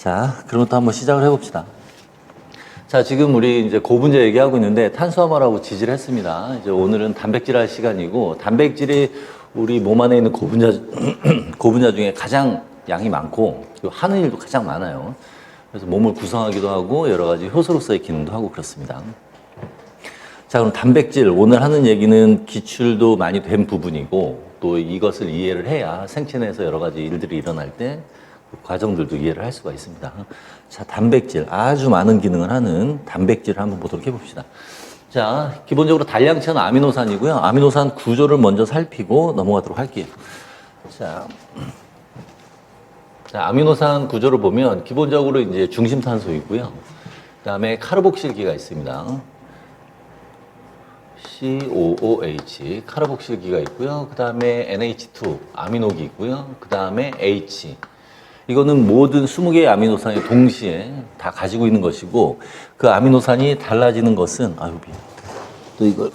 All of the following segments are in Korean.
자, 그럼 또 한번 시작을 해봅시다. 자, 지금 우리 이제 고분자 얘기하고 있는데 탄수화물하고 지질 했습니다. 이제 오늘은 단백질 할 시간이고, 단백질이 우리 몸 안에 있는 고분자 중에 가장 양이 많고, 그리고 하는 일도 가장 많아요. 그래서 몸을 구성하기도 하고, 여러 가지 효소로서의 기능도 하고 그렇습니다. 자, 그럼 단백질, 오늘 하는 얘기는 기출도 많이 된 부분이고, 또 이것을 이해를 해야 생체 내에서 여러 가지 일들이 일어날 때 그 과정들도 이해를 할 수가 있습니다. 자, 단백질, 아주 많은 기능을 하는 단백질을 한번 보도록 해봅시다. 자, 기본적으로 단량체는 아미노산이고요. 아미노산 구조를 먼저 살피고 넘어가도록 할게요. 자, 아미노산 구조를 보면 기본적으로 이제 중심탄소이고요. 그 다음에 카르복실기가 있습니다. COOH, 카르복실기가 있고요. 그 다음에 NH2, 아미노기 있고요. 그 다음에 H. 이거는 모든 20개의 아미노산이 동시에 다 가지고 있는 것이고, 그 아미노산이 달라지는 것은, 또 이걸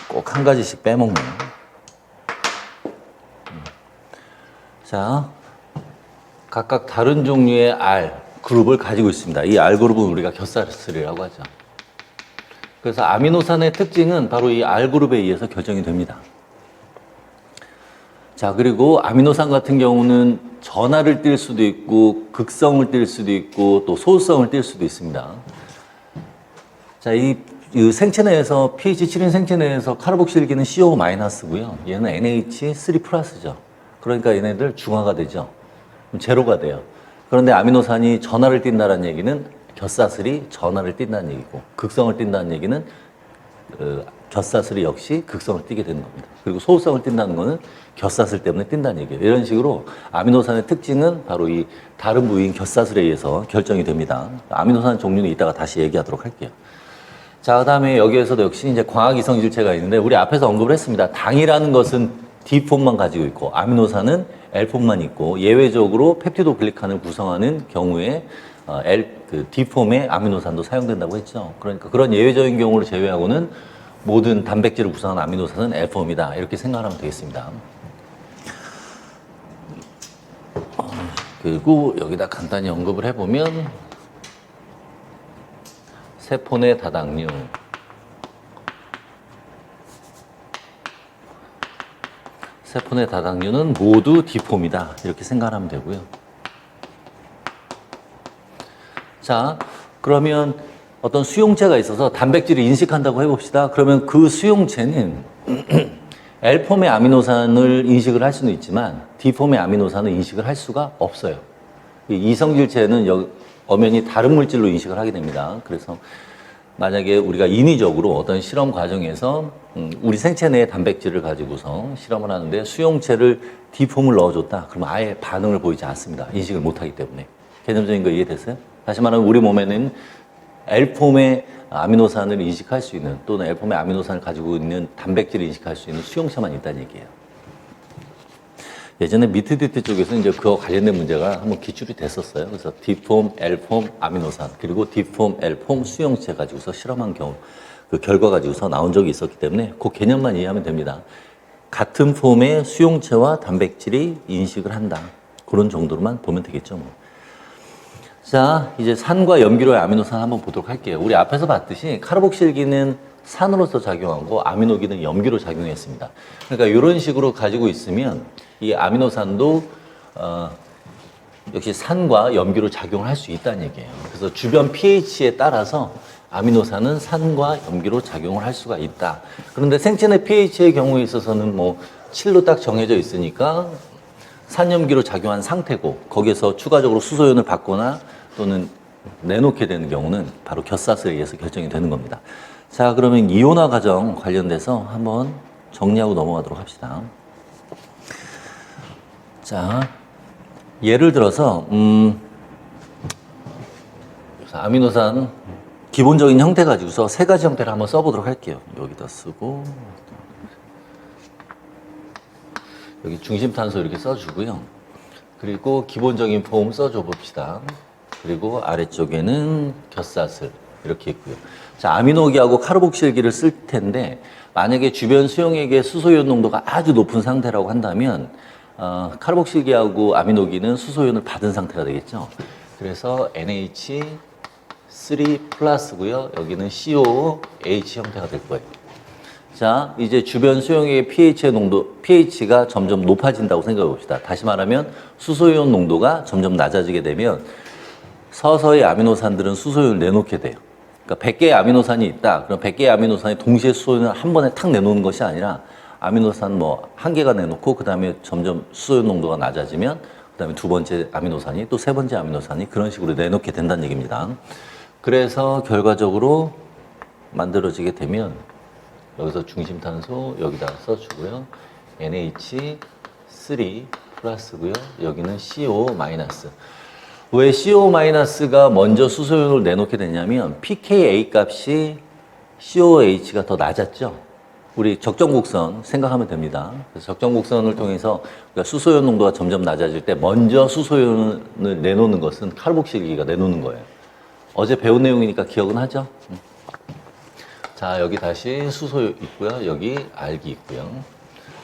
꼭 한 가지씩 빼먹네요. 자, 각각 다른 종류의 R 그룹을 가지고 있습니다. 이 R 그룹은 우리가 결사슬이라고 하죠. 그래서 아미노산의 특징은 바로 이 R 그룹에 의해서 결정이 됩니다. 자, 그리고 아미노산 같은 경우는 전하를 띌 수도 있고, 극성을 띌 수도 있고, 또 소수성을 띌 수도 있습니다. 자, 이 생체 내에서, pH 7인 생체 내에서 카르복실기는 CO-고요. 얘는 NH3 플러스죠. 그러니까 얘네들 중화가 되죠. 제로가 돼요. 그런데 아미노산이 전하를 띈다는 얘기는 결사슬이 전하를 띈다는 얘기고, 극성을 띈다는 얘기는 결사슬이 역시 극성을 띠게 되는 겁니다. 그리고 소수성을 띈다는 거는 결사슬 때문에 띈다는 얘기예요. 이런 식으로 아미노산의 특징은 바로 이 다른 부위인 결사슬에 의해서 결정이 됩니다. 아미노산 종류는 이따가 다시 얘기하도록 할게요. 자, 그 다음에 여기에서도 역시 이제 광학 이성질체가 있는데, 우리 앞에서 언급을 했습니다. 당이라는 것은 D폼만 가지고 있고, 아미노산은 L폼만 있고, 예외적으로 펩티도글리칸을 구성하는 경우에 D폼의 아미노산도 사용된다고 했죠. 그러니까 그런 예외적인 경우를 제외하고는 모든 단백질을 구성하는 아미노산은 L폼이다. 이렇게 생각하면 되겠습니다. 그리고 여기다 간단히 언급을 해보면, 세포 내 다당류, 세포 내 다당류는 모두 D폼이다. 이렇게 생각하면 되고요. 자, 그러면 어떤 수용체가 있어서 단백질을 인식한다고 해봅시다. 그러면 그 수용체는 L폼의 아미노산을 인식을 할 수는 있지만 D폼의 아미노산을 인식을 할 수가 없어요. 이 이성질체는 엄연히 다른 물질로 인식을 하게 됩니다. 그래서 만약에 우리가 인위적으로 어떤 실험 과정에서 우리 생체 내에 단백질을 가지고서 실험을 하는데 수용체를 D폼을 넣어줬다. 그러면 아예 반응을 보이지 않습니다. 인식을 못하기 때문에. 개념적인 거 이해됐어요? 다시 말하면 우리 몸에는 L폼의 아미노산을 인식할 수 있는, 또는 L폼의 아미노산을 가지고 있는 단백질을 인식할 수 있는 수용체만 있다는 얘기예요. 예전에 미트디트 쪽에서 이제 그와 관련된 문제가 한번 기출이 됐었어요. 그래서 D폼, L폼, 아미노산, 그리고 D폼, L폼 수용체 가지고서 실험한 경우, 그 결과 가지고서 나온 적이 있었기 때문에 그 개념만 이해하면 됩니다. 같은 폼의 수용체와 단백질이 인식을 한다. 그런 정도로만 보면 되겠죠, 뭐. 자, 이제 산과 염기로의 아미노산 한번 보도록 할게요. 우리 앞에서 봤듯이 카르복실기는 산으로서 작용하고 아미노기는 염기로 작용했습니다. 그러니까 이런 식으로 가지고 있으면 이 아미노산도 역시 산과 염기로 작용을 할 수 있다는 얘기예요. 그래서 주변 pH에 따라서 아미노산은 산과 염기로 작용을 할 수가 있다. 그런데 생체 내 pH의 경우에 있어서는 뭐 7로 딱 정해져 있으니까 산염기로 작용한 상태고, 거기에서 추가적으로 수소연을 받거나 또는 내놓게 되는 경우는 바로 결사슬에 의해서 결정이 되는 겁니다. 자, 그러면 이온화 과정 관련돼서 한번 정리하고 넘어가도록 합시다. 자, 예를 들어서 아미노산 기본적인 형태 가지고서 세 가지 형태를 한번 써보도록 할게요. 여기다 쓰고, 여기 중심탄소 이렇게 써주고요. 그리고 기본적인 폼 써줘 봅시다. 그리고 아래쪽에는 결사슬 이렇게 있고요. 자, 아미노기하고 카르복실기를 쓸 텐데 만약에 주변 수용액의 수소이온 농도가 아주 높은 상태라고 한다면 카르복실기하고 아미노기는 수소이온을 받은 상태가 되겠죠. 그래서 NH3 플러스고요. 여기는 COH 형태가 될 거예요. 자, 이제 주변 수용액의 pH의 농도, pH가 점점 높아진다고 생각해 봅시다. 다시 말하면 수소이온 농도가 점점 낮아지게 되면 서서히 아미노산들은 수소이온을 내놓게 돼요. 그러니까 100개의 아미노산이 있다. 그럼 100개의 아미노산이 동시에 수소이온을 한 번에 탁 내놓는 것이 아니라 아미노산 뭐 한 개가 내놓고 그 다음에 점점 수소이온 농도가 낮아지면 그 다음에 두 번째 아미노산이 또 세 번째 아미노산이 그런 식으로 내놓게 된다는 얘기입니다. 그래서 결과적으로 만들어지게 되면 여기서 중심탄소 여기다 써주고요. NH3 플러스고요. 여기는 CO 마이너스. 왜 CO-가 먼저 수소이온을 내놓게 되냐면 pKa 값이 COH가 더 낮았죠. 우리 적정곡선 생각하면 됩니다. 그래서 적정곡선을 통해서 수소이온 농도가 점점 낮아질 때 먼저 수소이온을 내놓는 것은 카르복실기가 내놓는 거예요. 어제 배운 내용이니까 기억은 하죠? 자, 여기 다시 수소 있고요. 여기 알기 있고요.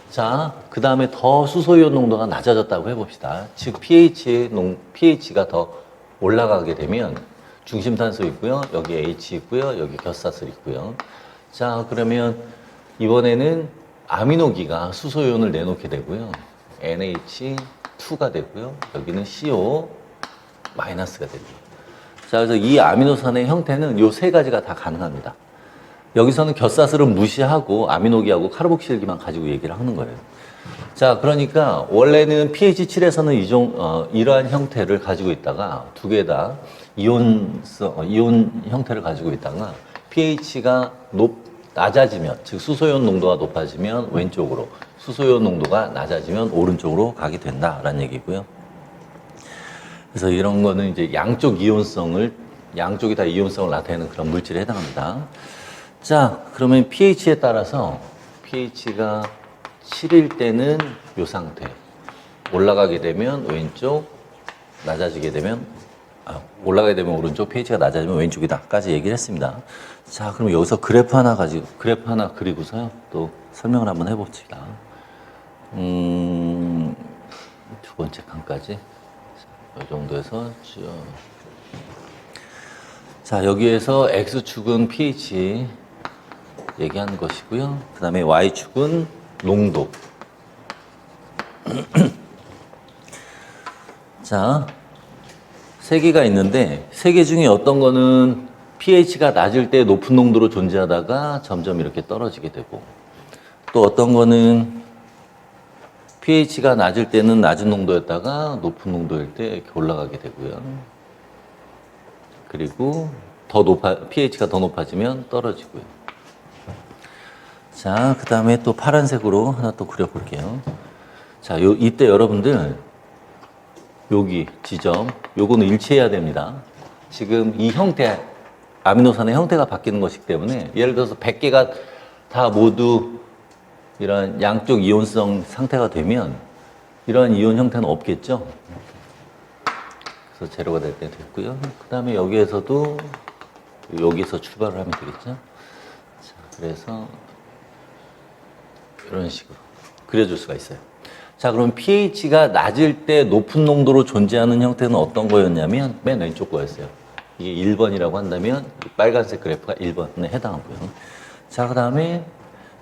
자, 그 다음에 더 수소이온 농도가 낮아졌다고 해봅시다. 즉 pH가 더 올라가게 되면 중심탄소 있고요. 여기 H 있고요. 여기 곁사슬 있고요. 자, 그러면 이번에는 아미노기가 수소이온을 내놓게 되고요. NH2가 되고요. 여기는 CO 마이너스가 됩니다. 자, 그래서 이 아미노산의 형태는 이 세 가지가 다 가능합니다. 여기서는 곁사슬은 무시하고 아미노기하고 카르복실기만 가지고 얘기를 하는 거예요. 자, 그러니까 원래는 pH 7에서는 이러한 형태를 가지고 있다가 두 개 다 이온 형태를 가지고 있다가 pH가 낮아지면, 즉 수소이온 농도가 높아지면 왼쪽으로, 수소이온 농도가 낮아지면 오른쪽으로 가게 된다라는 얘기고요. 그래서 이런 거는 이제 양쪽이 다 이온성을 나타내는 그런 물질에 해당합니다. 자, 그러면 pH에 따라서 pH가 7일 때는 이 상태. 올라가게 되면 왼쪽, 낮아지게 되면, 올라가게 되면 오른쪽, pH가 낮아지면 왼쪽이다까지 얘기를 했습니다. 자, 그럼 여기서 그래프 하나 그리고서요. 또 설명을 한번 해봅시다. 두 번째 칸까지. 이 정도에서 쭉. 자, 여기에서 X축은 pH 얘기하는 것이고요. 그 다음에 Y축은 농도. 자, 세 개가 있는데, 세 개 중에 어떤 거는 pH가 낮을 때 높은 농도로 존재하다가 점점 이렇게 떨어지게 되고, 또 어떤 거는 pH가 낮을 때는 낮은 농도였다가 높은 농도일 때 이렇게 올라가게 되고요. 그리고 pH가 더 높아지면 떨어지고요. 자, 그 다음에 또 파란색으로 하나 또 그려볼게요. 자, 이때 여러분들, 여기 지점, 요거는 일치해야 됩니다. 지금 이 형태, 아미노산의 형태가 바뀌는 것이기 때문에, 예를 들어서 100개가 다 모두 이런 양쪽 이온성 상태가 되면, 이러한 이온 형태는 없겠죠? 그래서 제로가 될 때 됐고요. 그 다음에 여기에서도, 여기서 출발을 하면 되겠죠? 자, 그래서, 이런 식으로 그려줄 수가 있어요. 자, 그럼 pH가 낮을 때 높은 농도로 존재하는 형태는 어떤 거였냐면 맨 왼쪽 거였어요. 이게 1번이라고 한다면 빨간색 그래프가 1번에 해당하고요. 자, 그 다음에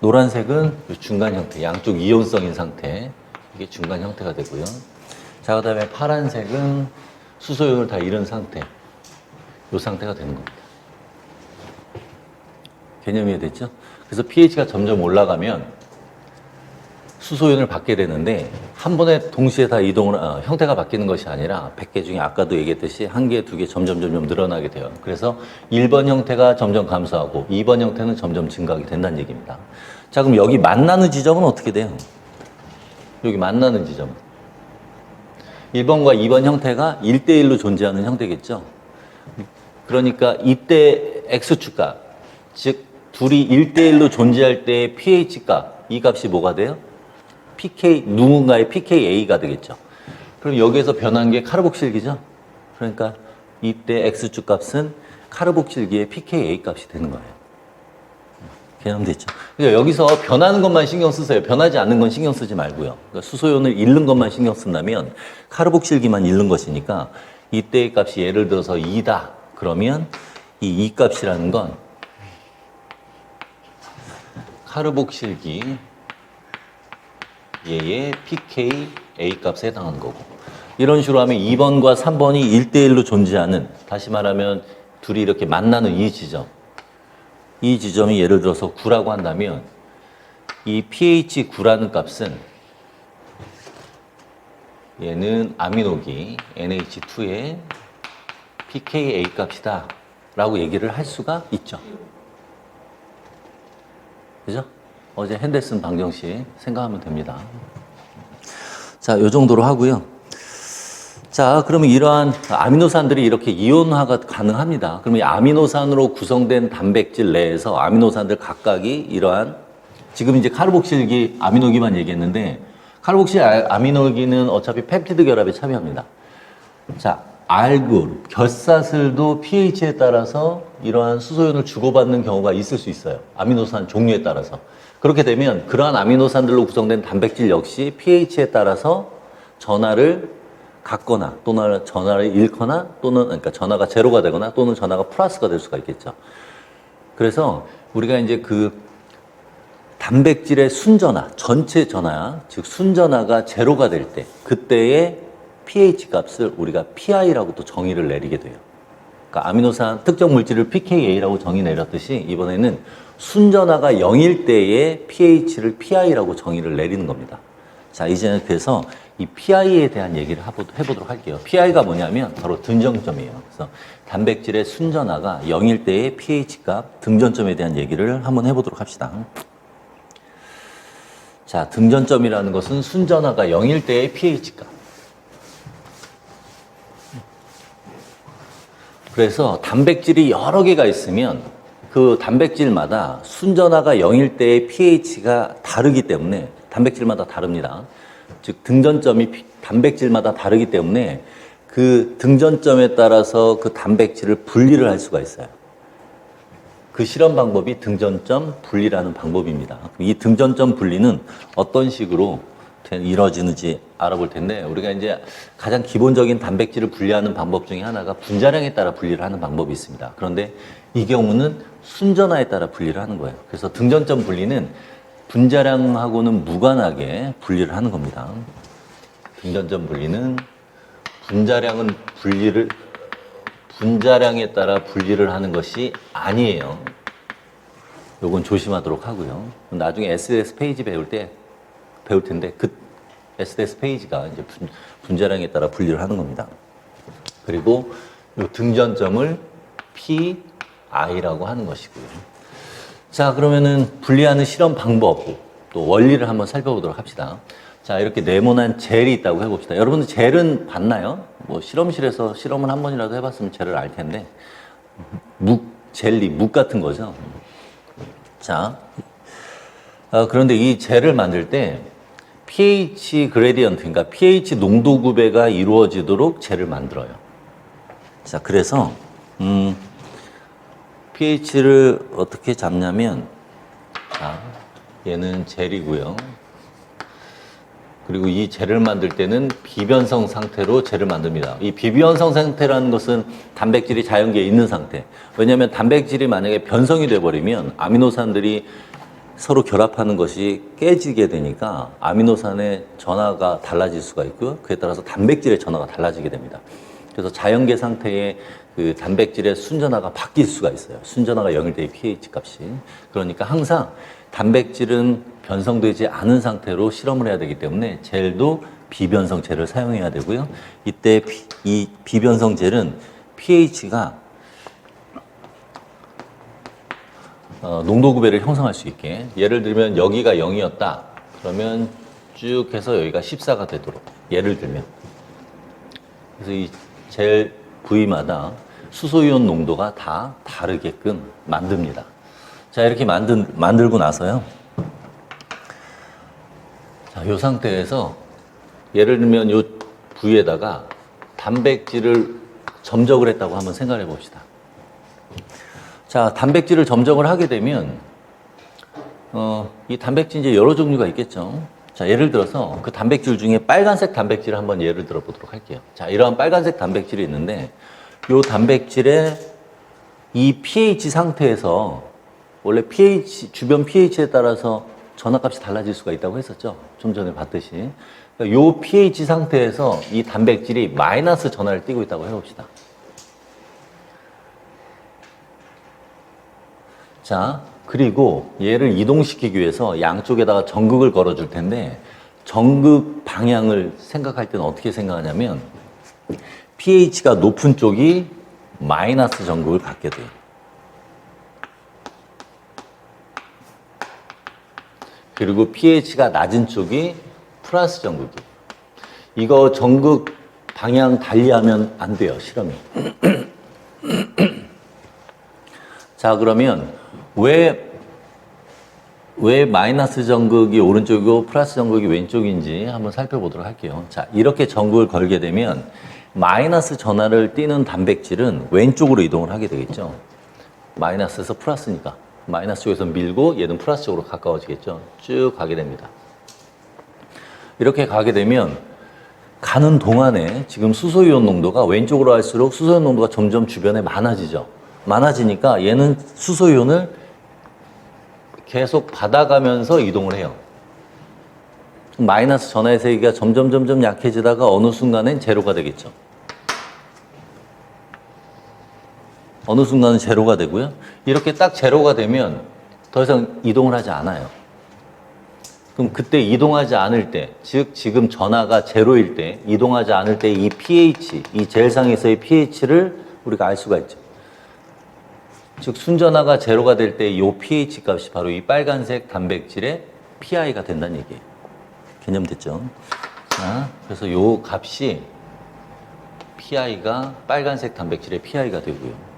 노란색은 중간 형태, 양쪽 이온성인 상태. 이게 중간 형태가 되고요. 자, 그 다음에 파란색은 수소이온을 다 잃은 상태. 이 상태가 되는 겁니다. 개념이 이해됐죠? 그래서 pH가 점점 올라가면 수소이온을 받게 되는데 한 번에 동시에 다 형태가 바뀌는 것이 아니라 100개 중에 아까도 얘기했듯이 한 개, 두 개 점점 늘어나게 돼요. 그래서 1번 형태가 점점 감소하고 2번 형태는 점점 증가하게 된다는 얘기입니다. 자, 그럼 여기 만나는 지점은 어떻게 돼요? 여기 만나는 지점. 1번과 2번 형태가 1대1로 존재하는 형태겠죠? 그러니까 이때 X축값, 즉 둘이 1대1로 존재할 때 pH 값, 이 값이 뭐가 돼요? 누군가의 pKa가 되겠죠. 그럼 여기에서 변한 게 카르복실기죠. 그러니까 이때 X축 값은 카르복실기의 pKa 값이 되는 거예요. 개념 됐죠? 그러니까 여기서 변하는 것만 신경 쓰세요. 변하지 않는 건 신경 쓰지 말고요. 그러니까 수소연을 잃는 것만 신경 쓴다면 카르복실기만 잃는 것이니까 이때의 값이 예를 들어서 2다. 그러면 이 2 값이라는 건 카르복실기 얘의 pKa 값에 해당하는 거고, 이런 식으로 하면 2번과 3번이 1대1로 존재하는, 다시 말하면 둘이 이렇게 만나는 이 지점이 예를 들어서 9라고 한다면 이 pH 9라는 값은 얘는 아미노기 NH2의 pKa 값이다 라고 얘기를 할 수가 있죠. 그죠? 어제 핸델슨 방정식 생각하면 됩니다. 자, 요 정도로 하고요. 자, 그러면 이러한 아미노산들이 이렇게 이온화가 가능합니다. 그러면 이 아미노산으로 구성된 단백질 내에서 아미노산들 각각이 이러한, 지금 이제 카르복실기 아미노기만 얘기했는데, 카르복실 아미노기는 어차피 펩티드 결합에 참여합니다. 자, R그룹, 결사슬도 pH에 따라서 이러한 수소연을 주고받는 경우가 있을 수 있어요. 아미노산 종류에 따라서. 그렇게 되면 그러한 아미노산들로 구성된 단백질 역시 pH에 따라서 전하를 갖거나 또는 전하를 잃거나 또는, 그러니까 전하가 제로가 되거나 또는 전하가 플러스가 될 수가 있겠죠. 그래서 우리가 이제 그 단백질의 순전하, 전체 전하, 즉 순전하가 제로가 될 때, 그때의 pH 값을 우리가 PI라고 또 정의를 내리게 돼요. 그러니까 아미노산 특정 물질을 pKa라고 정의 내렸듯이 이번에는 순전하가 0일 때의 pH를 PI라고 정의를 내리는 겁니다. 자, 이제는 그래서 이 PI에 대한 얘기를 해보도록 할게요. PI가 뭐냐면 바로 등전점이에요. 그래서 단백질의 순전하가 0일 때의 pH 값, 등전점에 대한 얘기를 한번 해보도록 합시다. 자, 등전점이라는 것은 순전하가 0일 때의 pH 값. 그래서 단백질이 여러 개가 있으면 그 단백질마다 순전하가 0일 때의 pH가 다르기 때문에, 단백질마다 다릅니다. 즉 등전점이 단백질마다 다르기 때문에 그 등전점에 따라서 그 단백질을 분리를 할 수가 있어요. 그 실험 방법이 등전점 분리라는 방법입니다. 이 등전점 분리는 어떤 식으로 이루어지는지 알아볼 텐데, 우리가 이제 가장 기본적인 단백질을 분리하는 방법 중에 하나가 분자량에 따라 분리를 하는 방법이 있습니다. 그런데 이 경우는 순전하에 따라 분리를 하는 거예요. 그래서 등전점 분리는 분자량하고는 무관하게 분리를 하는 겁니다. 등전점 분리는 분자량에 따라 분리를 하는 것이 아니에요. 요건 조심하도록 하고요. 나중에 SDS 페이지 배울 텐데 그 SDS 페이지가 이제 분자량에 따라 분리를 하는 겁니다. 그리고 이 등전점을 PI라고 하는 것이고요. 자, 그러면은 분리하는 실험 방법, 또 원리를 한번 살펴보도록 합시다. 자, 이렇게 네모난 젤이 있다고 해봅시다. 여러분들 젤은 봤나요? 뭐 실험실에서 실험을 한 번이라도 해봤으면 젤을 알 텐데, 젤리, 묵 같은 거죠. 자, 그런데 이 젤을 만들 때 pH 그레디언트, 그러니까 pH 농도 구배가 이루어지도록 젤을 만들어요. 자, 그래서 pH를 어떻게 잡냐면, 자, 얘는 젤이고요. 그리고 이 젤을 만들 때는 비변성 상태로 젤을 만듭니다. 이 비변성 상태라는 것은 단백질이 자연계에 있는 상태. 왜냐하면 단백질이 만약에 변성이 돼버리면 아미노산들이 서로 결합하는 것이 깨지게 되니까 아미노산의 전하가 달라질 수가 있고요. 그에 따라서 단백질의 전하가 달라지게 됩니다. 그래서 자연계 상태의 그 단백질의 순전하가 바뀔 수가 있어요. 순전하가 0일 때의 pH 값이. 그러니까 항상 단백질은 변성되지 않은 상태로 실험을 해야 되기 때문에 젤도 비변성 젤을 사용해야 되고요. 이때 이 비변성 젤은 pH가 농도 구배를 형성할 수 있게, 예를 들면 여기가 0이었다. 그러면 쭉 해서 여기가 14가 되도록, 예를 들면. 그래서 이 젤 부위마다 수소이온 농도가 다 다르게끔 만듭니다. 자, 이렇게 만들고 나서요. 자, 이 상태에서 예를 들면 이 부위에다가 단백질을 점적을 했다고 한번 생각해 봅시다. 자, 단백질을 점정을 하게 되면 이 단백질 이제 여러 종류가 있겠죠. 자, 예를 들어서 그 단백질 중에 빨간색 단백질을 한번 예를 들어 보도록 할게요. 자, 이러한 빨간색 단백질이 있는데 이 단백질의 이 pH 상태에서 원래 pH, 주변 pH에 따라서 전하값이 달라질 수가 있다고 했었죠. 좀 전에 봤듯이. 그러니까 이 pH 상태에서 이 단백질이 마이너스 전하를 띠고 있다고 해봅시다. 자, 그리고 얘를 이동시키기 위해서 양쪽에다가 전극을 걸어줄 텐데 전극 방향을 생각할 때는 어떻게 생각하냐면 pH가 높은 쪽이 마이너스 전극을 갖게 돼요. 그리고 pH가 낮은 쪽이 플러스 전극이에요. 이거 전극 방향 달리하면 안 돼요, 실험이. 자, 그러면 왜 마이너스 전극이 오른쪽이고 플러스 전극이 왼쪽인지 한번 살펴보도록 할게요. 자, 이렇게 전극을 걸게 되면 마이너스 전하를 띠는 단백질은 왼쪽으로 이동을 하게 되겠죠. 마이너스에서 플러스니까. 마이너스 쪽에서 밀고 얘는 플러스 쪽으로 가까워지겠죠. 쭉 가게 됩니다. 이렇게 가게 되면 가는 동안에 지금 수소이온 농도가 왼쪽으로 갈수록 수소이온 농도가 점점 주변에 많아지죠. 많아지니까 얘는 수소이온을 계속 받아가면서 이동을 해요. 마이너스 전하의 세기가 점점 약해지다가 어느 순간엔 제로가 되겠죠. 어느 순간은 제로가 되고요. 이렇게 딱 제로가 되면 더 이상 이동을 하지 않아요. 그럼 그때 이동하지 않을 때, 즉 지금 전하가 제로일 때, 이동하지 않을 때 이 pH, 이 젤상에서의 pH를 우리가 알 수가 있죠. 즉 순전하가 제로가 될 때 이 pH 값이 바로 이 빨간색 단백질의 PI가 된다는 얘기예요. 개념 됐죠? 자, 그래서 이 값이 PI가 빨간색 단백질의 PI가 되고요.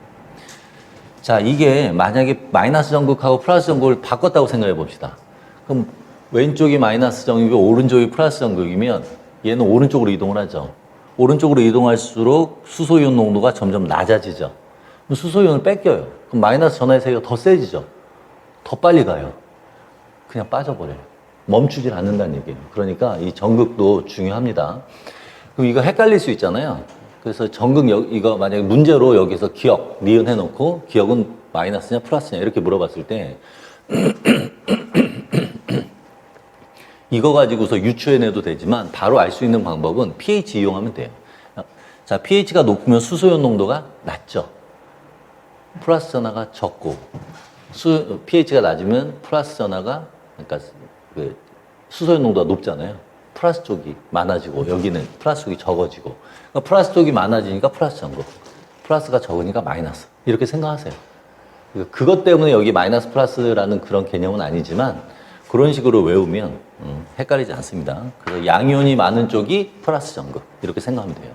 자, 이게 만약에 마이너스 전극하고 플러스 전극을 바꿨다고 생각해 봅시다. 그럼 왼쪽이 마이너스 전극이고 오른쪽이 플러스 전극이면 얘는 오른쪽으로 이동을 하죠. 오른쪽으로 이동할수록 수소이온 농도가 점점 낮아지죠. 그럼 수소이온을 뺏겨요. 그럼 마이너스 전하의 세기가 더 세지죠. 더 빨리 가요. 그냥 빠져버려요. 멈추질 않는다는 얘기예요. 그러니까 이 전극도 중요합니다. 그럼 이거 헷갈릴 수 있잖아요. 그래서 전극 이거 만약에 문제로 여기서 기억, 니은 해놓고 기억은 마이너스냐 플러스냐 이렇게 물어봤을 때 이거 가지고서 유추해내도 되지만 바로 알 수 있는 방법은 pH 이용하면 돼요. 자, pH가 높으면 수소이온 농도가 낮죠. 플러스 전하가 적고 pH가 낮으면 플러스 전하가 그러니까 그 수소이온 농도가 높잖아요. 플러스 쪽이 많아지고 여기는 플러스 쪽이 적어지고 그러니까 플러스 쪽이 많아지니까 플러스 전극 플러스가 적으니까 마이너스 이렇게 생각하세요. 그것 때문에 여기 마이너스 플러스라는 그런 개념은 아니지만 그런 식으로 외우면 헷갈리지 않습니다. 그래서 양이온이 많은 쪽이 플러스 전극 이렇게 생각하면 돼요.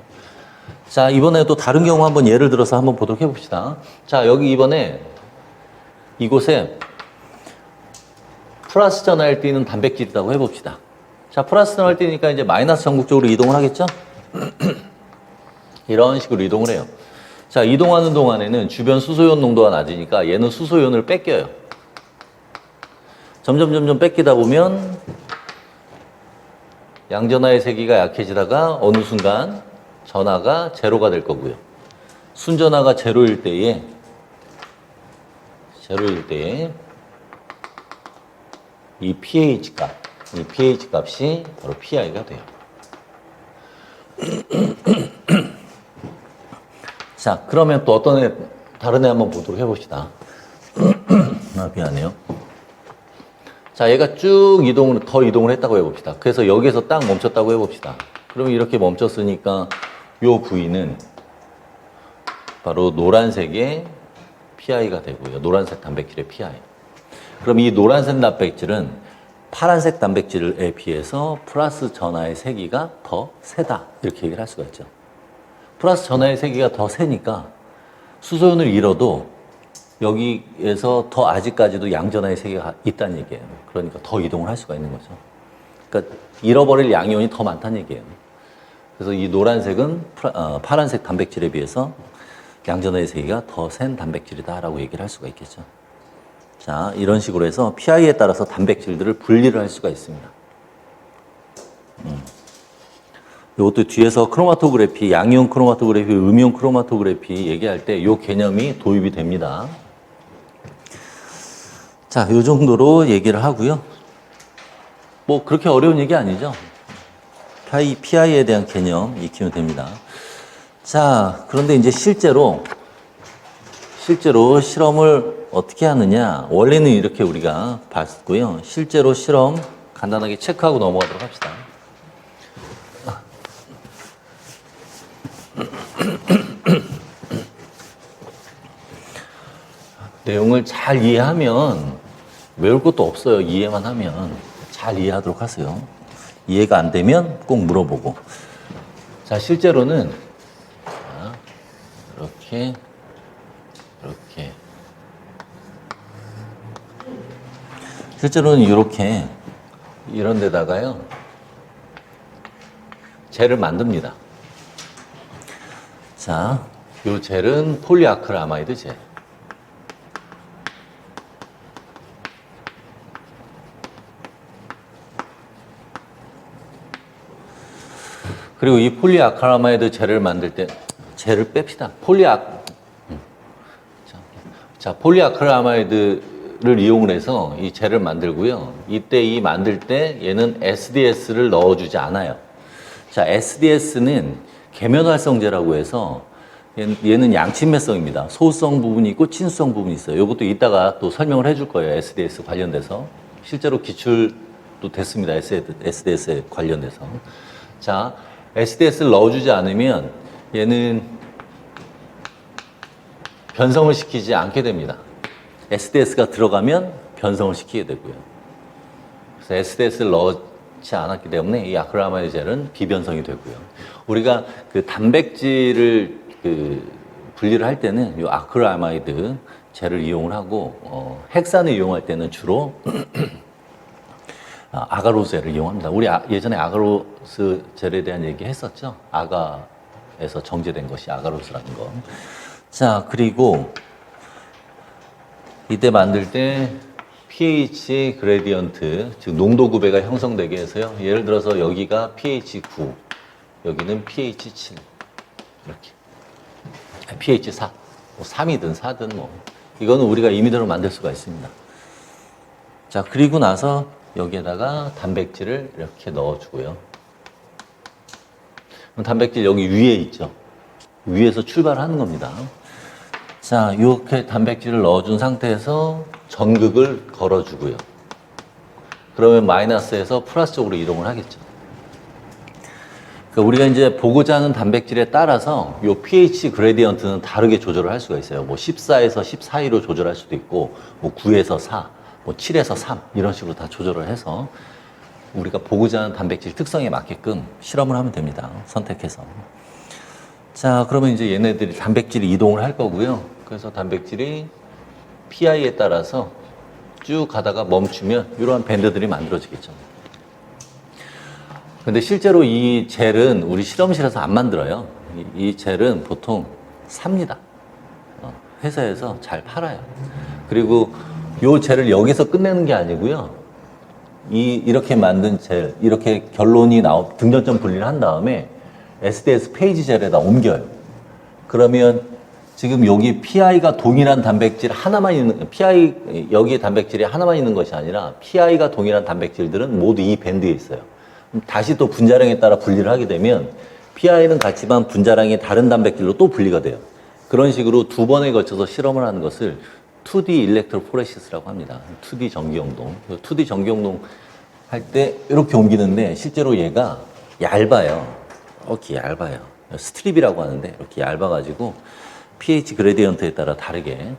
자, 이번에 또 다른 경우 한번 예를 들어서 한번 보도록 해봅시다. 자, 여기 이번에 이곳에 플러스 전하를 띠는 단백질이라고 해봅시다. 자, 플러스 전하를 띠니까 이제 마이너스 전극 쪽으로 이동을 하겠죠? 이런 식으로 이동을 해요. 자, 이동하는 동안에는 주변 수소이온 농도가 낮으니까 얘는 수소이온을 뺏겨요. 점점 뺏기다 보면 양전하의 세기가 약해지다가 어느 순간 전하가 제로가 될 거고요. 순전하가 제로일 때에 이 pH 값이 바로 PI가 돼요. 자, 그러면 또 다른 애 한번 보도록 해봅시다. 미안해요. 자, 얘가 쭉 더 이동을 했다고 해봅시다. 그래서 여기서 딱 멈췄다고 해봅시다. 그러면 이렇게 멈췄으니까 요 부위는 바로 노란색의 PI가 되고요. 노란색 단백질의 PI. 그럼 이 노란색 단백질은 파란색 단백질에 비해서 플러스 전하의 세기가 더 세다. 이렇게 얘기를 할 수가 있죠. 플러스 전하의 세기가 더 세니까 수소연을 잃어도 여기에서 더 아직까지도 양전하의 세기가 있다는 얘기예요. 그러니까 더 이동을 할 수가 있는 거죠. 그러니까 잃어버릴 양이온이 더 많다는 얘기예요. 그래서 이 노란색은 파란색 단백질에 비해서 양전화의 세기가 더 센 단백질이다라고 얘기를 할 수가 있겠죠. 자, 이런 식으로 해서 pI에 따라서 단백질들을 분리를 할 수가 있습니다. 이것도 뒤에서 크로마토그래피, 양이온 크로마토그래피, 음이온 크로마토그래피 얘기할 때 이 개념이 도입이 됩니다. 자, 이 정도로 얘기를 하고요. 뭐 그렇게 어려운 얘기 아니죠. pI에 대한 개념 익히면 됩니다. 자, 그런데 이제 실제로 실험을 어떻게 하느냐. 원래는 이렇게 우리가 봤고요. 실제로 실험 간단하게 체크하고 넘어가도록 합시다. 내용을 잘 이해하면 외울 것도 없어요. 이해만 하면. 잘 이해하도록 하세요. 이해가 안 되면 꼭 물어보고. 자, 실제로는 이렇게 실제로는 이렇게 이런 데다가요. 젤을 만듭니다. 자, 요 젤은 폴리아크릴아마이드 젤. 그리고 이 폴리아크릴아마이드 젤을 만들 때 젤을 뺍시다. 폴리아크릴아마이드를 이용을 해서 이 젤을 만들고요. 이때 이 만들 때 얘는 SDS를 넣어주지 않아요. 자, SDS는 계면활성제라고 해서 얘는 양친매성입니다. 소수성 부분이 있고 친수성 부분이 있어요. 이것도 이따가 또 설명을 해줄 거예요. SDS 관련돼서. 실제로 기출도 됐습니다. SDS에 관련돼서. 자, SDS를 넣어주지 않으면 얘는 변성을 시키지 않게 됩니다. SDS가 들어가면 변성을 시키게 되고요. 그래서 SDS를 넣지 않았기 때문에 이 아크릴아마이드 젤은 비변성이 되고요. 우리가 그 단백질을 분리를 할 때는 이 아크릴아마이드 젤을 이용을 하고 헥산을 이용할 때는 주로 아가로스 젤을 이용합니다. 우리 예전에 아가로스 젤에 대한 얘기 했었죠. 아가에서 정제된 것이 아가로스라는 거. 자, 그리고 이때 만들 때 pH 그레디언트, 즉 농도 구배가 형성되게 해서요. 예를 들어서 여기가 pH 9, 여기는 pH 7 이렇게. pH 4, 뭐 3이든 4든 뭐 이거는 우리가 임의대로 만들 수가 있습니다. 자, 그리고 나서 여기에다가 단백질을 이렇게 넣어주고요. 단백질 여기 위에 있죠. 위에서 출발하는 겁니다. 자, 이렇게 단백질을 넣어준 상태에서 전극을 걸어주고요. 그러면 마이너스에서 플러스 쪽으로 이동을 하겠죠. 그러니까 우리가 이제 보고자 하는 단백질에 따라서 이 pH 그레디언트는 다르게 조절을 할 수가 있어요. 뭐 14에서 14로 조절할 수도 있고, 뭐 9에서 4, 뭐 7에서 3 이런 식으로 다 조절을 해서 우리가 보고자 하는 단백질 특성에 맞게끔 실험을 하면 됩니다. 선택해서. 자, 그러면 이제 얘네들이 단백질이 이동을 할 거고요. 그래서 단백질이 pI에 따라서 쭉 가다가 멈추면 이러한 밴드들이 만들어지겠죠. 근데 실제로 이 젤은 우리 실험실에서 안 만들어요. 이 젤은 보통 삽니다. 회사에서 잘 팔아요. 그리고 이 젤을 여기서 끝내는 게 아니고요. 이렇게 만든 젤, 이렇게 결론이 등전점 분리를 한 다음에 SDS 페이지 젤에다 옮겨요. 그러면 지금 여기 pI가 동일한 단백질 하나만 있는, 여기에 단백질이 하나만 있는 것이 아니라 pI가 동일한 단백질들은 모두 이 밴드에 있어요. 다시 또 분자량에 따라 분리를 하게 되면 pI는 같지만 분자량이 다른 단백질로 또 분리가 돼요. 그런 식으로 두 번에 걸쳐서 실험을 하는 것을 2D 일렉트로포레시스라고 합니다. 2D 전기용동. 2D 전기용동 할 때 이렇게 옮기는데 실제로 얘가 얇아요. 이렇게 얇아요. 스트립이라고 하는데 이렇게 얇아가지고 pH 그레디언트에 따라 다르게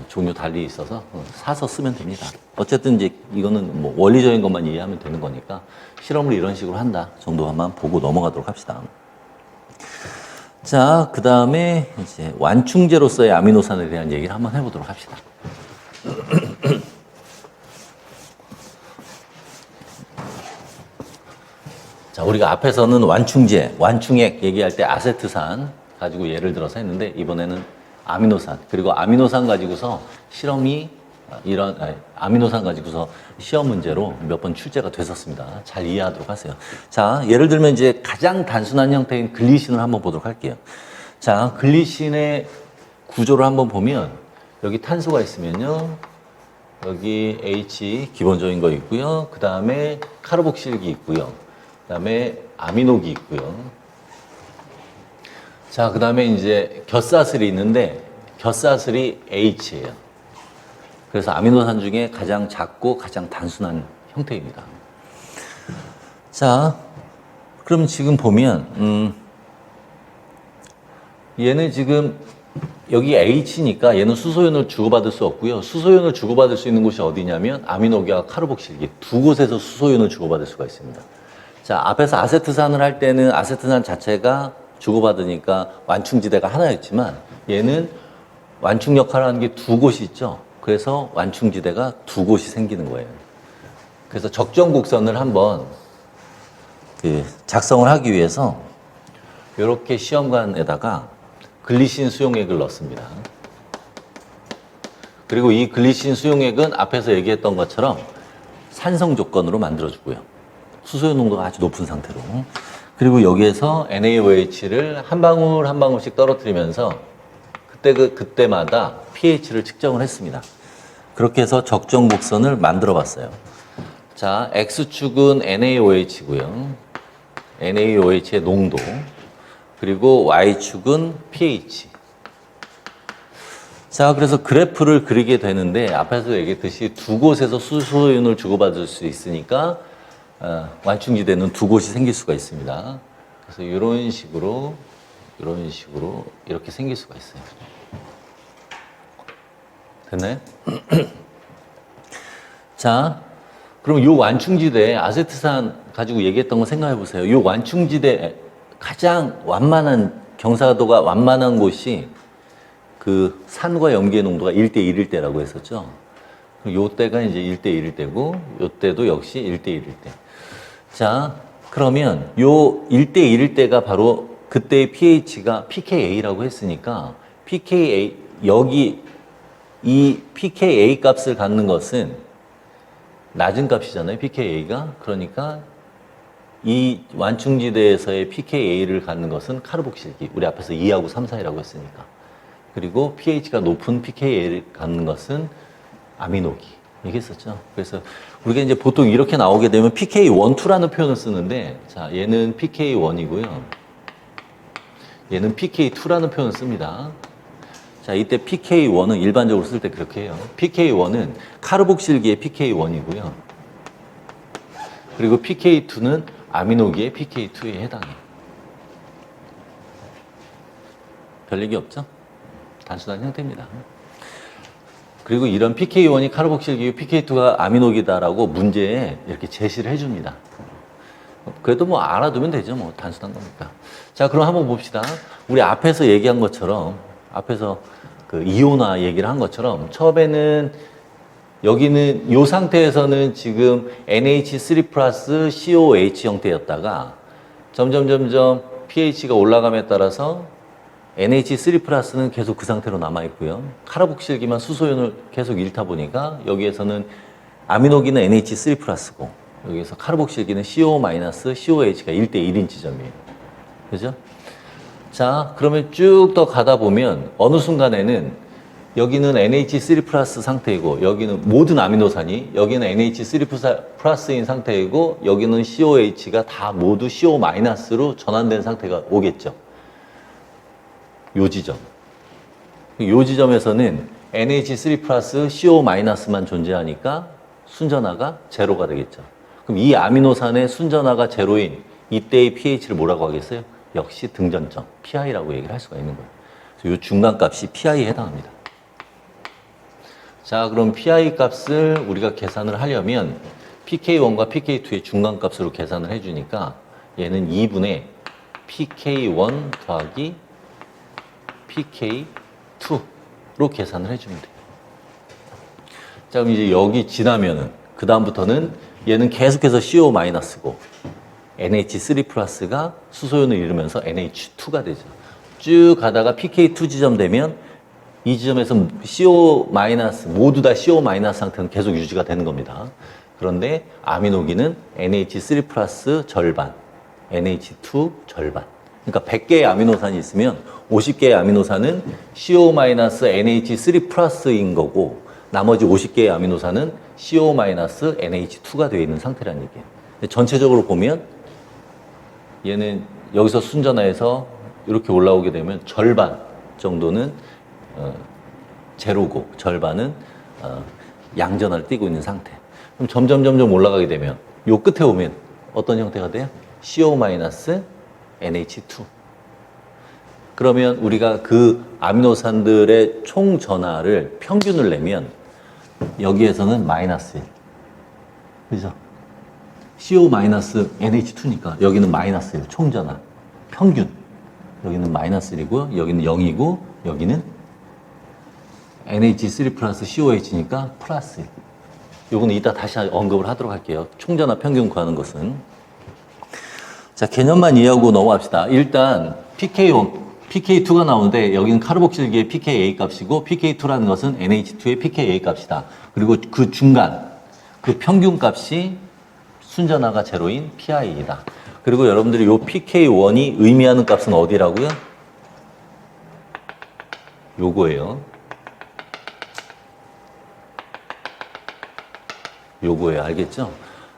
종류 달리 있어서 사서 쓰면 됩니다. 어쨌든 이제 이거는 뭐 원리적인 것만 이해하면 되는 거니까 실험을 이런 식으로 한다 정도만 보고 넘어가도록 합시다. 자, 그 다음에 이제 완충제로서의 아미노산에 대한 얘기를 한번 해보도록 합시다. 자, 우리가 앞에서는 완충제, 완충액 얘기할 때 아세트산 가지고 예를 들어서 했는데 이번에는 아미노산. 그리고 아미노산 가지고서 실험이 아미노산 가지고서 시험 문제로 몇 번 출제가 됐었습니다. 잘 이해하도록 하세요. 자, 예를 들면 이제 가장 단순한 형태인 글리신을 한번 보도록 할게요. 자, 글리신의 구조를 한번 보면 여기 탄소가 있으면요. 여기 H 기본적인 거 있고요. 그 다음에 카르복실기 있고요. 그 다음에 아미노기 있고요. 자, 그 다음에 이제 곁사슬이 있는데 곁사슬이 H예요. 그래서 아미노산 중에 가장 작고 가장 단순한 형태입니다. 자, 그럼 지금 보면 얘는 지금 여기 H니까 얘는 수소연을 주고받을 수 없고요. 수소연을 주고받을 수 있는 곳이 어디냐면 아미노기와 카르복실기 두 곳에서 수소연을 주고받을 수가 있습니다. 자, 앞에서 아세트산을 할 때는 아세트산 자체가 주고받으니까 완충지대가 하나였지만 얘는 완충 역할을 하는 게 두 곳이 있죠. 그래서 완충지대가 두 곳이 생기는 거예요. 그래서 적정 곡선을 한번 작성을 하기 위해서 이렇게 시험관에다가 글리신 수용액을 넣습니다. 그리고 이 글리신 수용액은 앞에서 얘기했던 것처럼 산성 조건으로 만들어주고요. 수소연 농도가 아주 높은 상태로. 그리고 여기에서 NaOH를 한 방울 한 방울씩 떨어뜨리면서 그때마다 pH를 측정을 했습니다. 그렇게 해서 적정 곡선을 만들어 봤어요. 자, X축은 NaOH고요. NaOH의 농도. 그리고 Y축은 pH. 자, 그래서 그래프를 그리게 되는데 앞에서 얘기했듯이 두 곳에서 수소연을 주고받을 수 있으니까 완충지대는 두 곳이 생길 수가 있습니다. 그래서 이런 식으로 이렇게 생길 수가 있어요. 됐나요? 자, 그럼 요 완충지대 아세트산 가지고 얘기했던 거 생각해 보세요. 요 완충지대 가장 완만한 경사도가 완만한 곳이 그 산과 염기의 농도가 1대1일 때라고 했었죠. 요 때가 이제 1대1일 때고 요 때도 역시 1대1일 때. 자, 그러면 요 1대1일 때가 바로 그때의 pH가 pKa라고 했으니까 pKa 여기 이 pKa 값을 갖는 것은 낮은 값이잖아요. pKa가. 그러니까 이 완충지대에서의 pKa를 갖는 것은 카르복실기. 우리 앞에서 2하고 3, 4이라고 했으니까. 그리고 pH가 높은 pKa를 갖는 것은 아미노기. 얘기했었죠. 그래서 우리가 이제 보통 이렇게 나오게 되면 pK12라는 표현을 쓰는데, 자, 얘는 pK1이고요. 얘는 pK2라는 표현을 씁니다. 자, 이때 pK1은 일반적으로 쓸 때 그렇게 해요. pK1은 카르복실기의 pK1이고요. 그리고 pK2는 아미노기의 pK2에 해당해요. 별 얘기 없죠? 단순한 형태입니다. 그리고 이런 pK1이 카르복실기고 pK2가 아미노기다라고 문제에 이렇게 제시를 해줍니다. 그래도 뭐 알아두면 되죠. 뭐 단순한 거니까. 자, 그럼 한번 봅시다. 우리 앞에서 얘기한 것처럼, 앞에서 그 이온화 얘기를 한 것처럼 처음에는 여기는 이 상태에서는 지금 NH3 플러스 COH 형태였다가 점점 pH가 올라감에 따라서 NH3 플러스는 계속 그 상태로 남아있고요. 카르복실기만 수소연을 계속 잃다 보니까 여기에서는 아미노기는 NH3 플러스고 여기에서 카르복실기는 CO 마이너스 COH가 1대1인 지점이에요. 그죠? 자, 그러면 쭉 더 가다 보면 어느 순간에는 여기는 NH3 플러스 상태이고 여기는 모든 아미노산이 여기는 NH3 플러스인 상태이고 여기는 COH가 다 모두 CO 마이너스로 전환된 상태가 오겠죠. 요 지점. 요 지점에서는 NH3 플러스 CO 마이너스만 존재하니까 순전화가 제로가 되겠죠. 그럼 이 아미노산의 순전화가 제로인 이때의 pH를 뭐라고 하겠어요? 역시 등전점, PI라고 얘기를 할 수가 있는 거예요. 그래서 이 중간값이 PI에 해당합니다. 자, 그럼 PI 값을 우리가 계산을 하려면 pK1과 pK2의 중간값으로 계산을 해주니까 얘는 2분의 pK1 더하기 pK2로 계산을 해주면 돼요. 자, 그럼 이제 여기 지나면은 그 다음부터는 얘는 계속해서 CO-고 NH3 플러스가 수소연을 잃으면서 NH2가 되죠. 쭉 가다가 pK2 지점 되면 이 지점에서 CO- 모두 다 CO- 상태는 계속 유지가 되는 겁니다. 그런데 아미노기는 NH3 플러스 절반, NH2 절반. 그러니까 100개의 아미노산이 있으면 50개의 아미노산은 CO- NH3 플러스인 거고 나머지 50개의 아미노산은 CO- NH2가 되어 있는 상태라는 얘기예요. 근데 전체적으로 보면 얘는 여기서 순전화해서 이렇게 올라오게 되면 절반 정도는 제로고 절반은 양전화를 띠고 있는 상태. 그럼 점점 올라가게 되면 요 끝에 오면 어떤 형태가 돼요? CO- NH2. 그러면 우리가 그 아미노산들의 총 전하를 평균을 내면 여기에서는 마이너스 1. 그죠? CO- NH2니까 여기는 마이너스 1. 총 전하. 평균. 여기는 마이너스 1이고 여기는 0이고 여기는 NH3 플러스 COH니까 플러스 1. 요거는 이따 다시 언급을 하도록 할게요. 총전하 평균 구하는 것은. 자, 개념만 이해하고 넘어갑시다. 일단 PK2가 나오는데 여기는 카르복실기의 pKa 값이고 pK2라는 것은 NH2의 pKa 값이다. 그리고 그 중간, 그 평균 값이 순전하가 제로인 PI이다. 그리고 여러분들이 요 pK1이 의미하는 값은 어디라고요? 요거예요. 요거예요. 알겠죠?